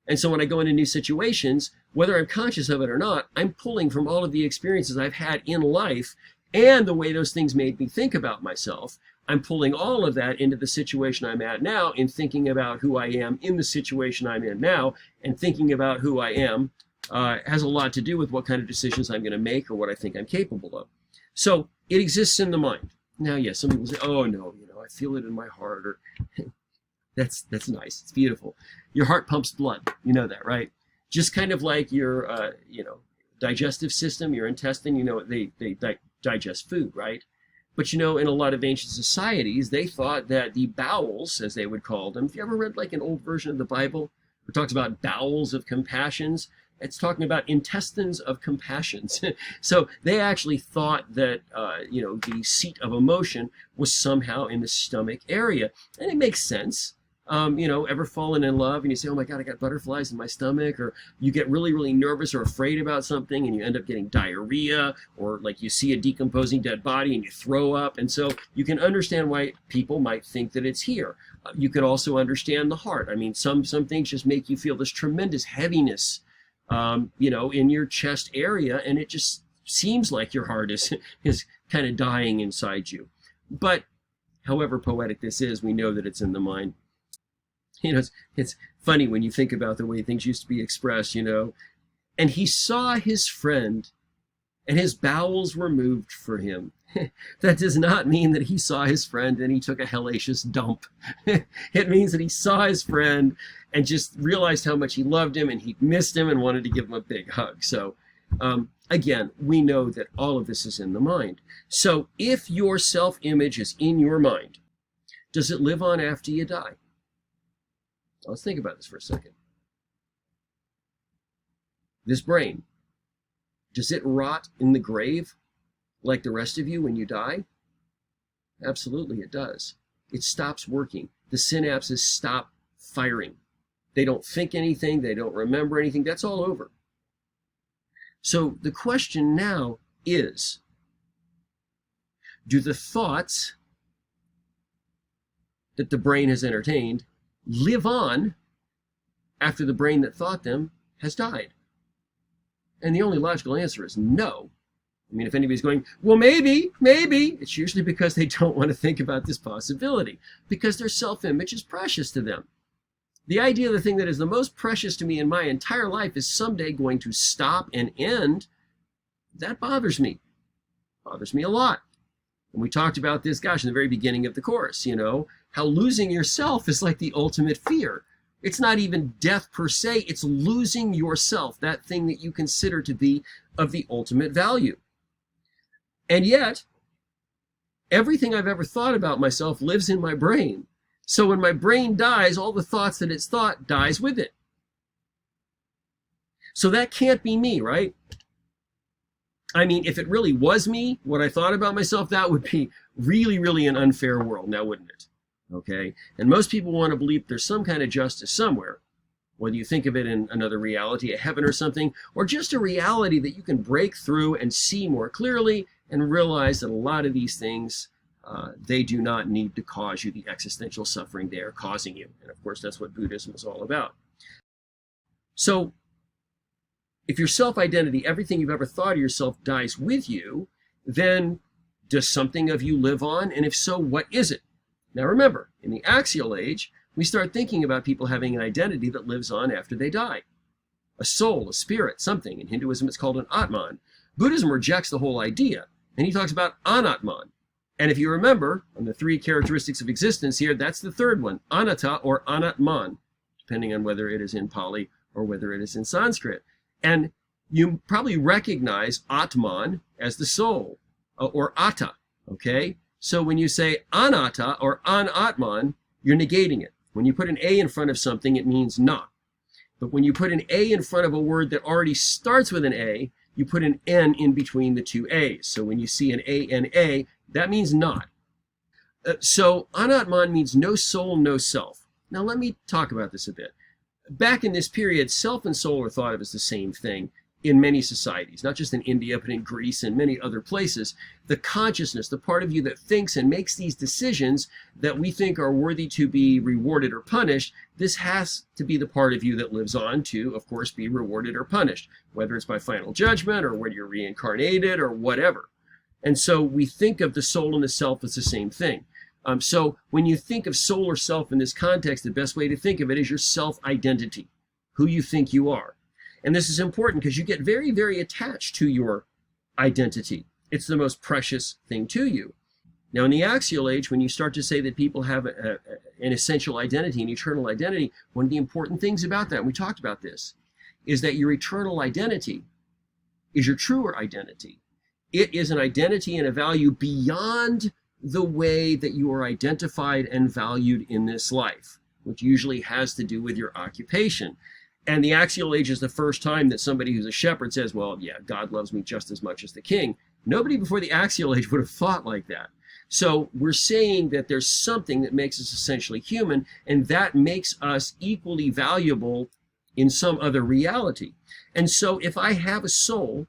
And so when I go into new situations, whether I'm conscious of it or not, I'm pulling from all of the experiences I've had in life and the way those things made me think about myself. I'm pulling all of that into the situation I'm at now and thinking about who I am in the situation I'm in now, and thinking about who I am has a lot to do with what kind of decisions I'm going to make or what I think I'm capable of. So it exists in the mind. Now, yes, some people say, oh no, I feel it in my heart, or that's nice. It's beautiful. Your heart pumps blood. You know that, right? Just kind of like your, digestive system, your intestine, they digest food, right? But in a lot of ancient societies, they thought that the bowels, as they would call them, if you ever read like an old version of the Bible, it talks about bowels of compassions, it's talking about intestines of compassions. So they actually thought that, the seat of emotion was somehow in the stomach area. And it makes sense. Ever fallen in love and you say, oh my God, I got butterflies in my stomach, or you get really, really nervous or afraid about something and you end up getting diarrhea, or like you see a decomposing dead body and you throw up. And so you can understand why people might think that it's here. You can also understand the heart. Some things just make you feel this tremendous heaviness, in your chest area, and it just seems like your heart is kind of dying inside you. But however poetic this is, we know that it's in the mind. It's funny when you think about the way things used to be expressed, and he saw his friend and his bowels were moved for him. That does not mean that he saw his friend and he took a hellacious dump. It means that he saw his friend and just realized how much he loved him and he missed him and wanted to give him a big hug. So again, we know that all of this is in the mind. So if your self-image is in your mind, does it live on after you die? Let's think about this for a second. This brain, does it rot in the grave like the rest of you when you die? Absolutely it does. It stops working. The synapses stop firing. They don't think anything. They don't remember anything. That's all over. So the question now is, do the thoughts that the brain has entertained live on after the brain that thought them has died? And the only logical answer is no. If anybody's going, well, maybe, it's usually because they don't want to think about this possibility, because their self-image is precious to them. The idea of the thing that is the most precious to me in my entire life is someday going to stop and end. That bothers me. Bothers me a lot. And we talked about this, in the very beginning of the course, how losing yourself is like the ultimate fear. It's not even death per se, it's losing yourself, that thing that you consider to be of the ultimate value. And yet, everything I've ever thought about myself lives in my brain. So when my brain dies, all the thoughts that it's thought dies with it. So that can't be me, right? If it really was me, what I thought about myself, that would be really, really an unfair world, now wouldn't it? Okay? And most people want to believe there's some kind of justice somewhere, whether you think of it in another reality, a heaven or something, or just a reality that you can break through and see more clearly and realize that a lot of these things, they do not need to cause you the existential suffering they are causing you. And of course, that's what Buddhism is all about. So if your self-identity, everything you've ever thought of yourself, dies with you, then does something of you live on? And if so, what is it? Now remember, in the axial age, we start thinking about people having an identity that lives on after they die. A soul, a spirit, something. In Hinduism, it's called an Atman. Buddhism rejects the whole idea, and he talks about Anatman. And if you remember, on the three characteristics of existence here, that's the third one, Anatta or Anatman, depending on whether it is in Pali or whether it is in Sanskrit. And You probably recognize Atman as the soul, or Atta, okay? So when you say Anatta or Anatman, you're negating it. When you put an A in front of something, it means not. But when you put an A in front of a word that already starts with an A, you put an N in between the two A's. So when you see an A-N-A, that means not. So Anatman means no soul, no self. Now let me talk about this a bit. Back in this period, self and soul are thought of as the same thing in many societies, not just in India, but in Greece and many other places. The consciousness, the part of you that thinks and makes these decisions that we think are worthy to be rewarded or punished, this has to be the part of you that lives on to, of course, be rewarded or punished, whether it's by final judgment or when you're reincarnated or whatever. And so we think of the soul and the self as the same thing. So when you think of soul or self in this context, the best way to think of it is your self-identity, who you think you are. And this is important because you get very, very attached to your identity. It's the most precious thing to you. Now, in the axial age, when you start to say that people have an essential identity, an eternal identity, one of the important things about that, and we talked about this, is that your eternal identity is your truer identity. It is an identity and a value beyond the way that you are identified and valued in this life, which usually has to do with your occupation. And the axial age is the first time that somebody who's a shepherd says, well, yeah, God loves me just as much as the king. Nobody before the axial age would have thought like that. So we're saying that there's something that makes us essentially human, and that makes us equally valuable in some other reality. And so if I have a soul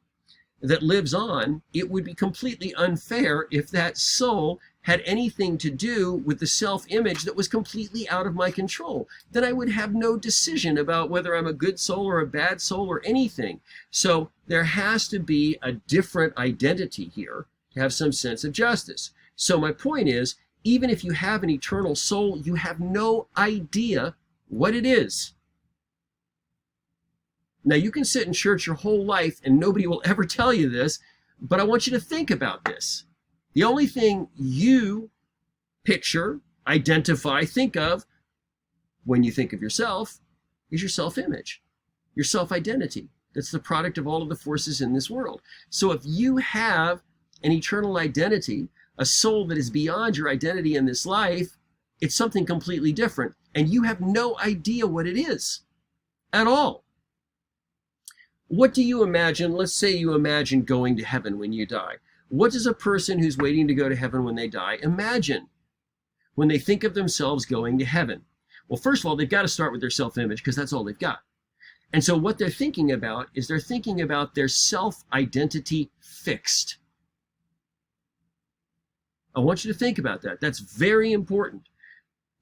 that lives on, it would be completely unfair if that soul had anything to do with the self-image that was completely out of my control. Then I would have no decision about whether I'm a good soul or a bad soul or anything. So there has to be a different identity here to have some sense of justice. So my point is, even if you have an eternal soul, you have no idea what it is. Now, you can sit in church your whole life and nobody will ever tell you this, but I want you to think about this. The only thing you picture, identify, think of when you think of yourself is your self-image, your self-identity. That's the product of all of the forces in this world. So if you have an eternal identity, a soul that is beyond your identity in this life, it's something completely different. And you have no idea what it is at all. What do you imagine? Let's say you imagine going to heaven when you die. What does a person who's waiting to go to heaven when they die imagine when they think of themselves going to heaven? Well, first of all, they've got to start with their self-image because that's all they've got. And so what they're thinking about is they're thinking about their self-identity fixed. I want you to think about that. That's very important.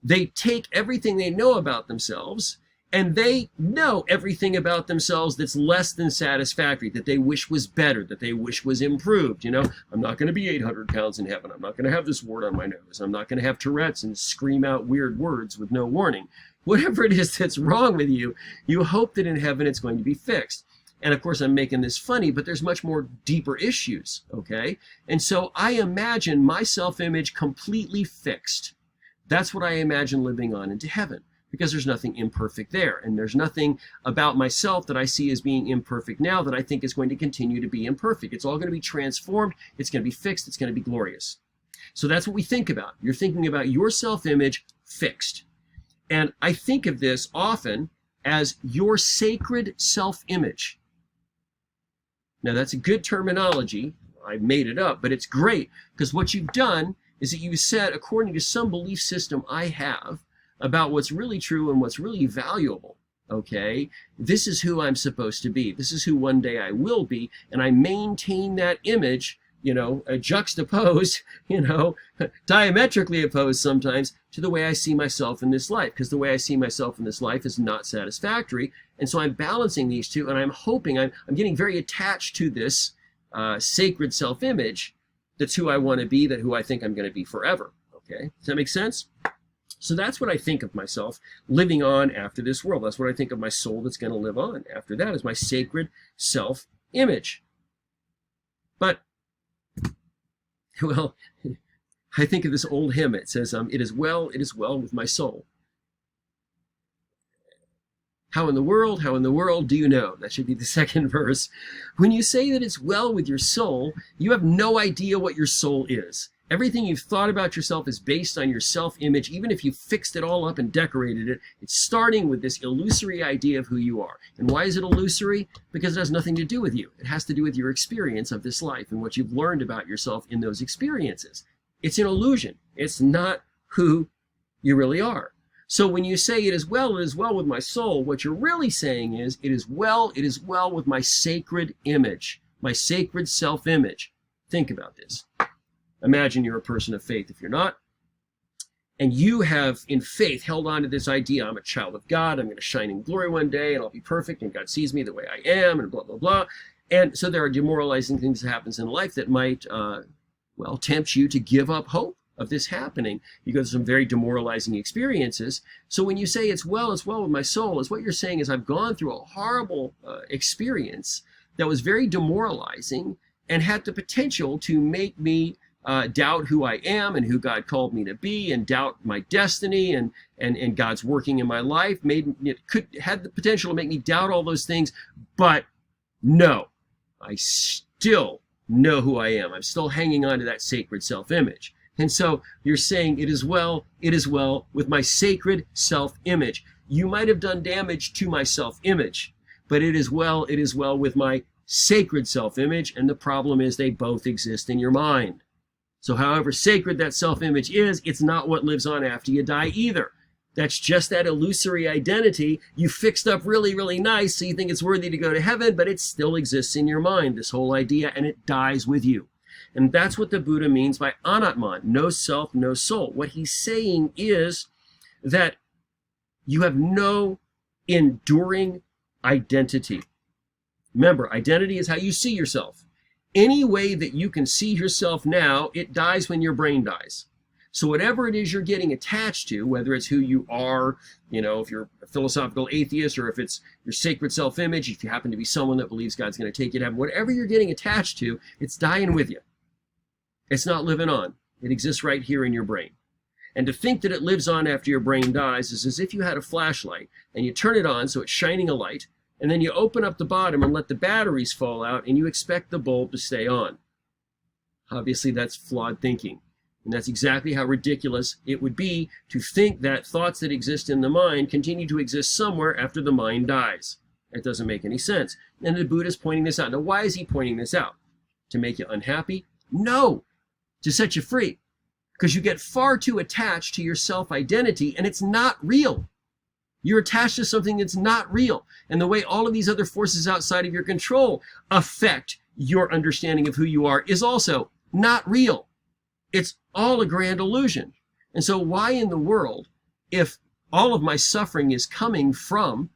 They take everything they know about themselves and they know everything about themselves that's less than satisfactory, that they wish was better, that they wish was improved. You know, I'm not going to be 800 pounds in heaven. I'm not going to have this wart on my nose. I'm not going to have Tourette's and scream out weird words with no warning. Whatever it is that's wrong with you, you hope that in heaven it's going to be fixed. And of course, I'm making this funny, but there's much more deeper issues, okay? And so I imagine my self-image completely fixed. That's what I imagine living on into heaven, because there's nothing imperfect there. And there's nothing about myself that I see as being imperfect now that I think is going to continue to be imperfect. It's all going to be transformed. It's going to be fixed. It's going to be glorious. So that's what we think about. You're thinking about your self-image fixed. And I think of this often as your sacred self-image. Now, that's a good terminology. I made it up, but it's great because what you've done is that you said, according to some belief system I have about what's really true and what's really valuable, okay, this is who I'm supposed to be. This is who one day I will be, and I maintain that image, you know, juxtaposed, you know, diametrically opposed sometimes to the way I see myself in this life, because the way I see myself in this life is not satisfactory. And so I'm balancing these two, and I'm hoping, I'm getting very attached to this sacred self-image. That's who I want to be, that who I think I'm going to be forever. Okay, does that make sense? So that's what I think of myself living on after this world. That's what I think of my soul that's going to live on after that, is my sacred self-image. But, well, I think of this old hymn. It says, it is well with my soul. How in the world do you know? That should be the second verse. When you say that it's well with your soul, you have no idea what your soul is. Everything you've thought about yourself is based on your self-image. Even if you fixed it all up and decorated it, it's starting with this illusory idea of who you are. And why is it illusory? Because it has nothing to do with you. It has to do with your experience of this life and what you've learned about yourself in those experiences. It's an illusion. It's not who you really are. So when you say it is well with my soul, what you're really saying is it is well with my sacred image, my sacred self-image. Think about this. Imagine you're a person of faith if you're not, and you have in faith held on to this idea, I'm a child of God, I'm going to shine in glory one day and I'll be perfect and God sees me the way I am and blah, blah, blah. And so there are demoralizing things that happens in life that might, tempt you to give up hope of this happening. You go through some very demoralizing experiences. So when you say it's well with my soul, is what you're saying is I've gone through a horrible experience that was very demoralizing and had the potential to make me doubt who I am and who God called me to be, and doubt my destiny and God's working in my life. Had the potential to make me doubt all those things, but no, I still know who I am. I'm still hanging on to that sacred self-image. And so you're saying it is well with my sacred self-image. You might have done damage to my self-image, but it is well with my sacred self-image, and the problem is they both exist in your mind. So however sacred that self-image is, it's not what lives on after you die either. That's just that illusory identity you fixed up really, really nice so you think it's worthy to go to heaven, but it still exists in your mind, this whole idea, and it dies with you. And that's what the Buddha means by anatman, no self, no soul. What he's saying is that you have no enduring identity. Remember, identity is how you see yourself. Any way that you can see yourself now, it dies when your brain dies. So whatever it is you're getting attached to, whether it's who you are, if you're a philosophical atheist, or if it's your sacred self-image, if you happen to be someone that believes God's going to take you to heaven, whatever you're getting attached to, it's dying with you. It's not living on. It exists right here in your brain. And to think that it lives on after your brain dies is as if you had a flashlight and you turn it on so it's shining a light, and then you open up the bottom and let the batteries fall out, and you expect the bulb to stay on. Obviously, that's flawed thinking. And that's exactly how ridiculous it would be to think that thoughts that exist in the mind continue to exist somewhere after the mind dies. It doesn't make any sense. And the Buddha is pointing this out. Now, why is he pointing this out? To make you unhappy? No, to set you free. Because you get far too attached to your self-identity, and it's not real. You're attached to something that's not real. And the way all of these other forces outside of your control affect your understanding of who you are is also not real. It's all a grand illusion. And so why in the world, if all of my suffering is coming from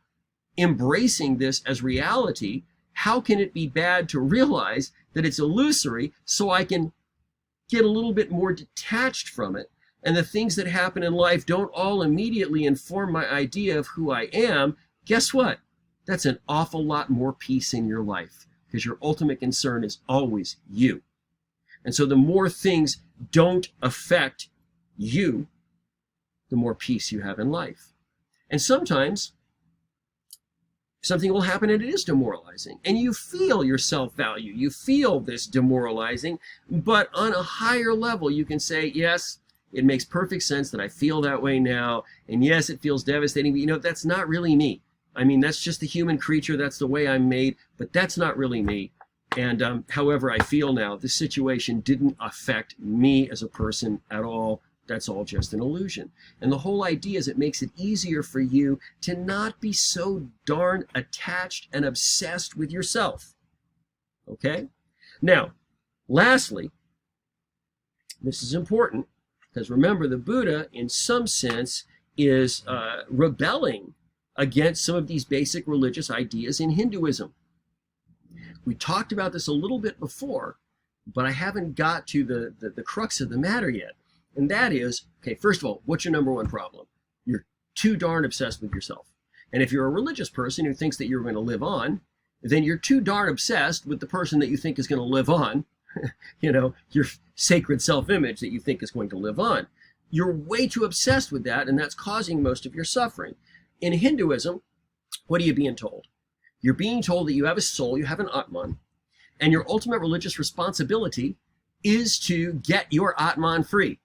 embracing this as reality, how can it be bad to realize that it's illusory so I can get a little bit more detached from it? And the things that happen in life don't all immediately inform my idea of who I am. Guess what? That's an awful lot more peace in your life, because your ultimate concern is always you. And so the more things don't affect you, the more peace you have in life. And sometimes something will happen and it is demoralizing, and you feel your self-value. You feel this demoralizing, but on a higher level, you can say, yes, it makes perfect sense that I feel that way now. And yes, it feels devastating, but that's not really me. I mean, that's just the human creature. That's the way I'm made, but that's not really me. And however I feel now, this situation didn't affect me as a person at all. That's all just an illusion. And the whole idea is it makes it easier for you to not be so darn attached and obsessed with yourself. Okay? Now, lastly, this is important, because remember, the Buddha, in some sense, is rebelling against some of these basic religious ideas in Hinduism. We talked about this a little bit before, but I haven't got to the crux of the matter yet. And that is, okay, first of all, what's your number one problem? You're too darn obsessed with yourself. And if you're a religious person who thinks that you're going to live on, then you're too darn obsessed with the person that you think is going to live on, your sacred self-image that you think is going to live on. You're way too obsessed with that, and that's causing most of your suffering. In Hinduism, What are you being told? You're being told that you have a soul, you have an Atman, and your ultimate religious responsibility is to get your Atman free.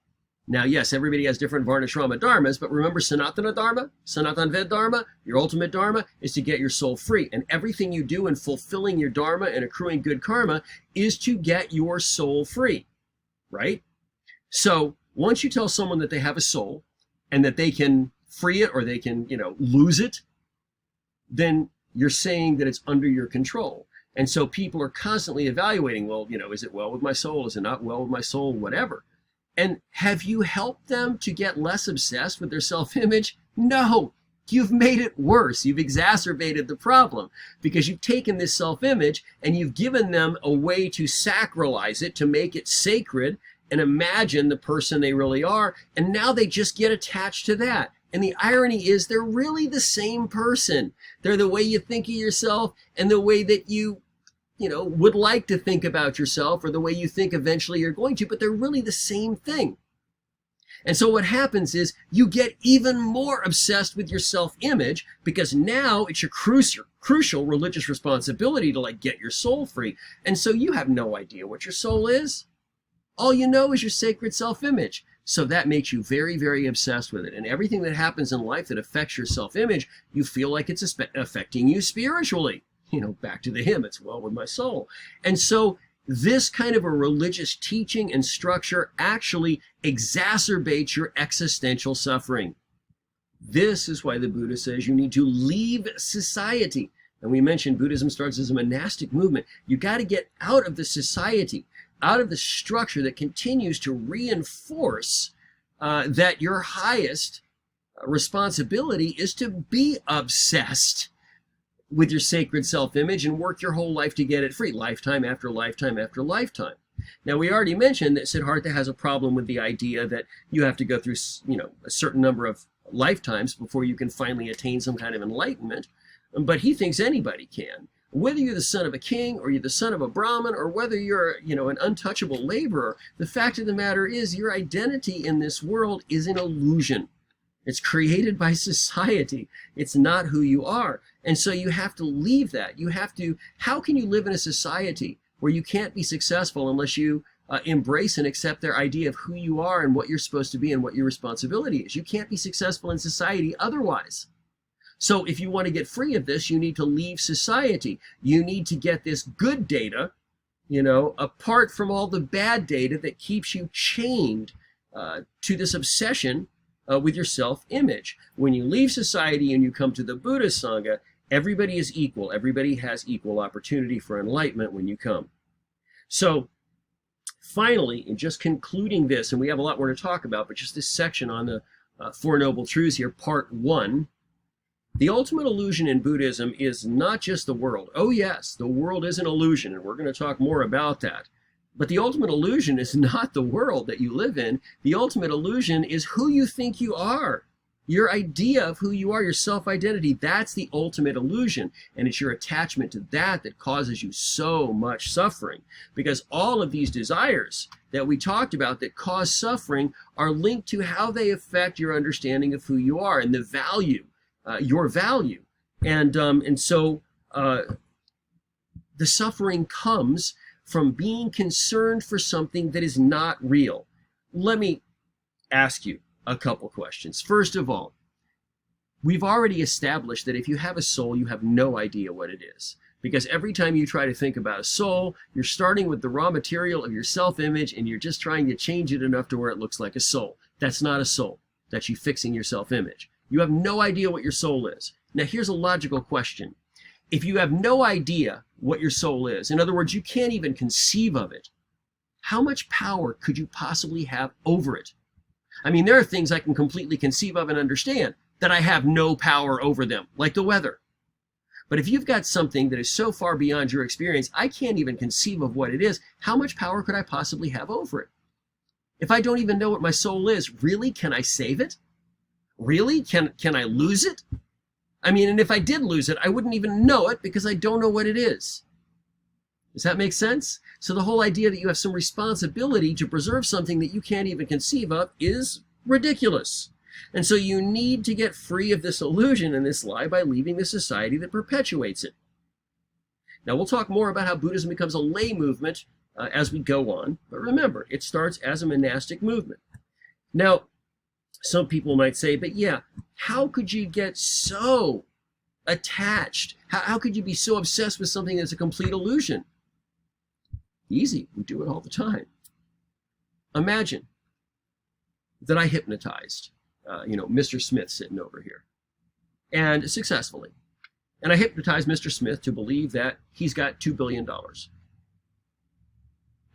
Now, yes, everybody has different Varnashrama Dharmas, but remember Sanatana Dharma, Sanatan Ved Dharma, your ultimate Dharma is to get your soul free. And everything you do in fulfilling your Dharma and accruing good karma is to get your soul free, right? So once you tell someone that they have a soul and that they can free it or they can, lose it, then you're saying that it's under your control. And so people are constantly evaluating, well, is it well with my soul? Is it not well with my soul? Whatever. And have you helped them to get less obsessed with their self-image? No, you've made it worse. You've exacerbated the problem because you've taken this self-image and you've given them a way to sacralize it, to make it sacred and imagine the person they really are. And now they just get attached to that. And the irony is they're really the same person. They're the way you think of yourself and the way that you would like to think about yourself or the way you think eventually you're going to, but they're really the same thing. And so what happens is you get even more obsessed with your self-image because now it's your crucial religious responsibility to get your soul free. And so you have no idea what your soul is. All you know is your sacred self-image. So that makes you very, very obsessed with it. And everything that happens in life that affects your self-image, you feel like it's affecting you spiritually. Back to the hymn, it's well with my soul. And so this kind of a religious teaching and structure actually exacerbates your existential suffering. This is why the Buddha says you need to leave society. And we mentioned Buddhism starts as a monastic movement. You got to get out of the society, out of the structure that continues to reinforce that your highest responsibility is to be obsessed with your sacred self-image and work your whole life to get it free, lifetime after lifetime after lifetime. Now, we already mentioned that Siddhartha has a problem with the idea that you have to go through, a certain number of lifetimes before you can finally attain some kind of enlightenment. But he thinks anybody can. Whether you're the son of a king or you're the son of a Brahmin or whether you're, an untouchable laborer, the fact of the matter is your identity in this world is an illusion. It's created by society. It's not who you are. And so you have to leave that. How can you live in a society where you can't be successful unless you embrace and accept their idea of who you are and what you're supposed to be and what your responsibility is? You can't be successful in society otherwise. So if you want to get free of this, you need to leave society. You need to get this good data, apart from all the bad data that keeps you chained to this obsession with your self-image. When you leave society and you come to the Buddhist Sangha, everybody is equal. Everybody has equal opportunity for enlightenment when you come. So finally, in just concluding this, and we have a lot more to talk about, but just this section on the Four Noble Truths here, part 1, the ultimate illusion in Buddhism is not just the world. Oh yes, the world is an illusion, and we're going to talk more about that. But the ultimate illusion is not the world that you live in. The ultimate illusion is who you think you are. Your idea of who you are, your self-identity, that's the ultimate illusion. And it's your attachment to that that causes you so much suffering. Because all of these desires that we talked about that cause suffering are linked to how they affect your understanding of who you are and the value, your value. And so the suffering comes from being concerned for something that is not real. Let me ask you a couple questions. First of all, we've already established that if you have a soul, you have no idea what it is. Because every time you try to think about a soul, you're starting with the raw material of your self-image and you're just trying to change it enough to where it looks like a soul. That's not a soul. That's you fixing your self-image. You have no idea what your soul is. Now here's a logical question. If you have no idea what your soul is, in other words, you can't even conceive of it, how much power could you possibly have over it? I mean, there are things I can completely conceive of and understand that I have no power over them, like the weather. But if you've got something that is so far beyond your experience, I can't even conceive of what it is, how much power could I possibly have over it? If I don't even know what my soul is, really, can I save it? Really? Can I lose it? I mean, and if I did lose it, I wouldn't even know it because I don't know what it is. Does that make sense? So the whole idea that you have some responsibility to preserve something that you can't even conceive of is ridiculous. And so you need to get free of this illusion and this lie by leaving the society that perpetuates it. Now, we'll talk more about how Buddhism becomes a lay movement as we go on. But remember, it starts as a monastic movement. Now, some people might say, but yeah, how could you get so attached? How could you be so obsessed with something that's a complete illusion? Easy. We do it all the time. Imagine that I hypnotized, Mr. Smith sitting over here, and successfully. And I hypnotized Mr. Smith to believe that he's got $2 billion.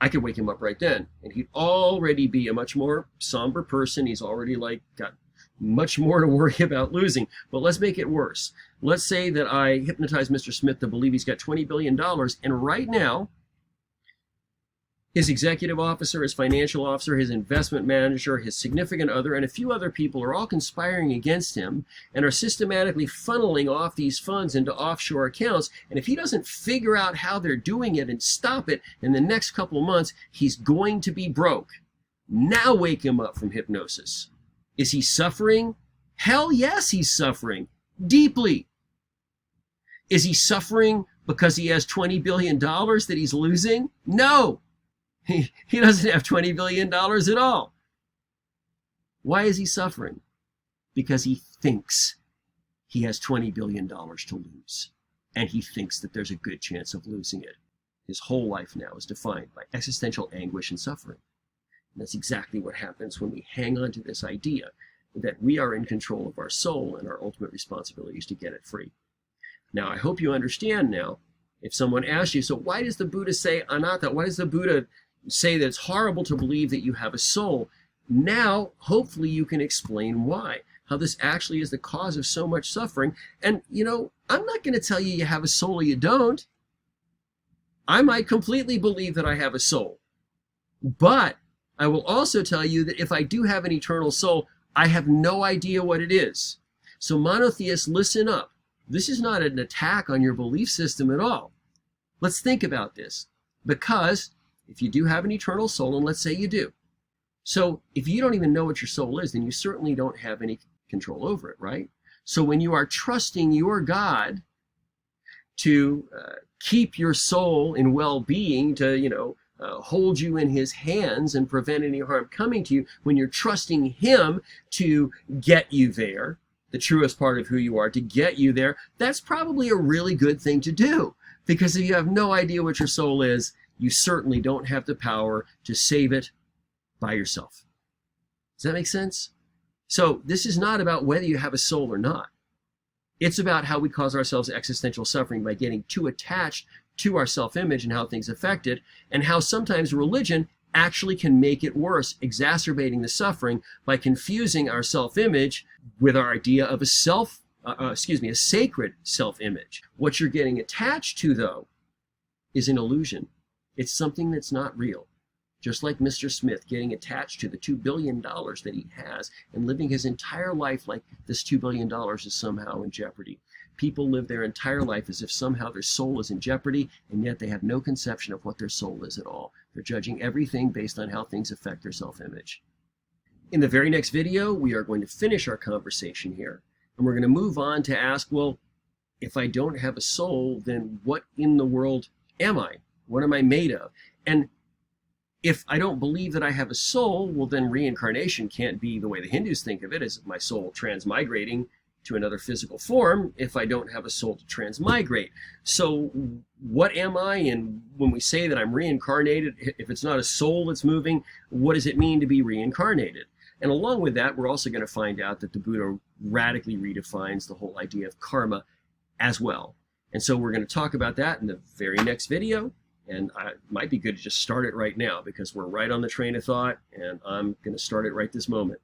I could wake him up right then, and he'd already be a much more somber person. He's already got much more to worry about losing. But let's make it worse. Let's say that I hypnotized Mr. Smith to believe he's got $20 billion, and right now, his executive officer, his financial officer, his investment manager, his significant other, and a few other people are all conspiring against him and are systematically funneling off these funds into offshore accounts. And if he doesn't figure out how they're doing it and stop it in the next couple of months, he's going to be broke. Now wake him up from hypnosis. Is he suffering? Hell yes, he's suffering. Deeply. Is he suffering because he has $20 billion that he's losing? No. He doesn't have $20 billion at all. Why is he suffering? Because he thinks he has $20 billion to lose. And he thinks that there's a good chance of losing it. His whole life now is defined by existential anguish and suffering. And that's exactly what happens when we hang on to this idea that we are in control of our soul and our ultimate responsibility is to get it free. Now, I hope you understand now, if someone asks you, so why does the Buddha say anatta? Why does the Buddha say that it's horrible to believe that you have a soul? Now, hopefully you can explain why, how this actually is the cause of so much suffering. And, I'm not going to tell you you have a soul or you don't. I might completely believe that I have a soul. But I will also tell you that if I do have an eternal soul, I have no idea what it is. So monotheists, listen up. This is not an attack on your belief system at all. Let's think about this. Because if you do have an eternal soul, and let's say you do, so if you don't even know what your soul is, then you certainly don't have any control over it, right? So when you are trusting your God to keep your soul in well-being, to, hold you in his hands and prevent any harm coming to you, when you're trusting him to get you there, the truest part of who you are, to get you there, that's probably a really good thing to do. Because if you have no idea what your soul is, you certainly don't have the power to save it by yourself. Does that make sense? So this is not about whether you have a soul or not. It's about how we cause ourselves existential suffering by getting too attached to our self-image and how things affect it, and how sometimes religion actually can make it worse, exacerbating the suffering by confusing our self-image with our idea of a sacred self-image. What you're getting attached to, though, is an illusion. It's something that's not real. Just like Mr. Smith getting attached to the $2 billion that he has and living his entire life like this $2 billion is somehow in jeopardy. People live their entire life as if somehow their soul is in jeopardy, and yet they have no conception of what their soul is at all. They're judging everything based on how things affect their self-image. In the very next video, we are going to finish our conversation here, and we're going to move on to ask, well, if I don't have a soul, then what in the world am I? What am I made of? And if I don't believe that I have a soul, well, then reincarnation can't be the way the Hindus think of it, as my soul transmigrating to another physical form if I don't have a soul to transmigrate. So what am I? And when we say that I'm reincarnated, if it's not a soul that's moving, what does it mean to be reincarnated? And along with that, we're also going to find out that the Buddha radically redefines the whole idea of karma as well. And so we're going to talk about that in the very next video. And it might be good to just start it right now because we're right on the train of thought, and I'm going to start it right this moment.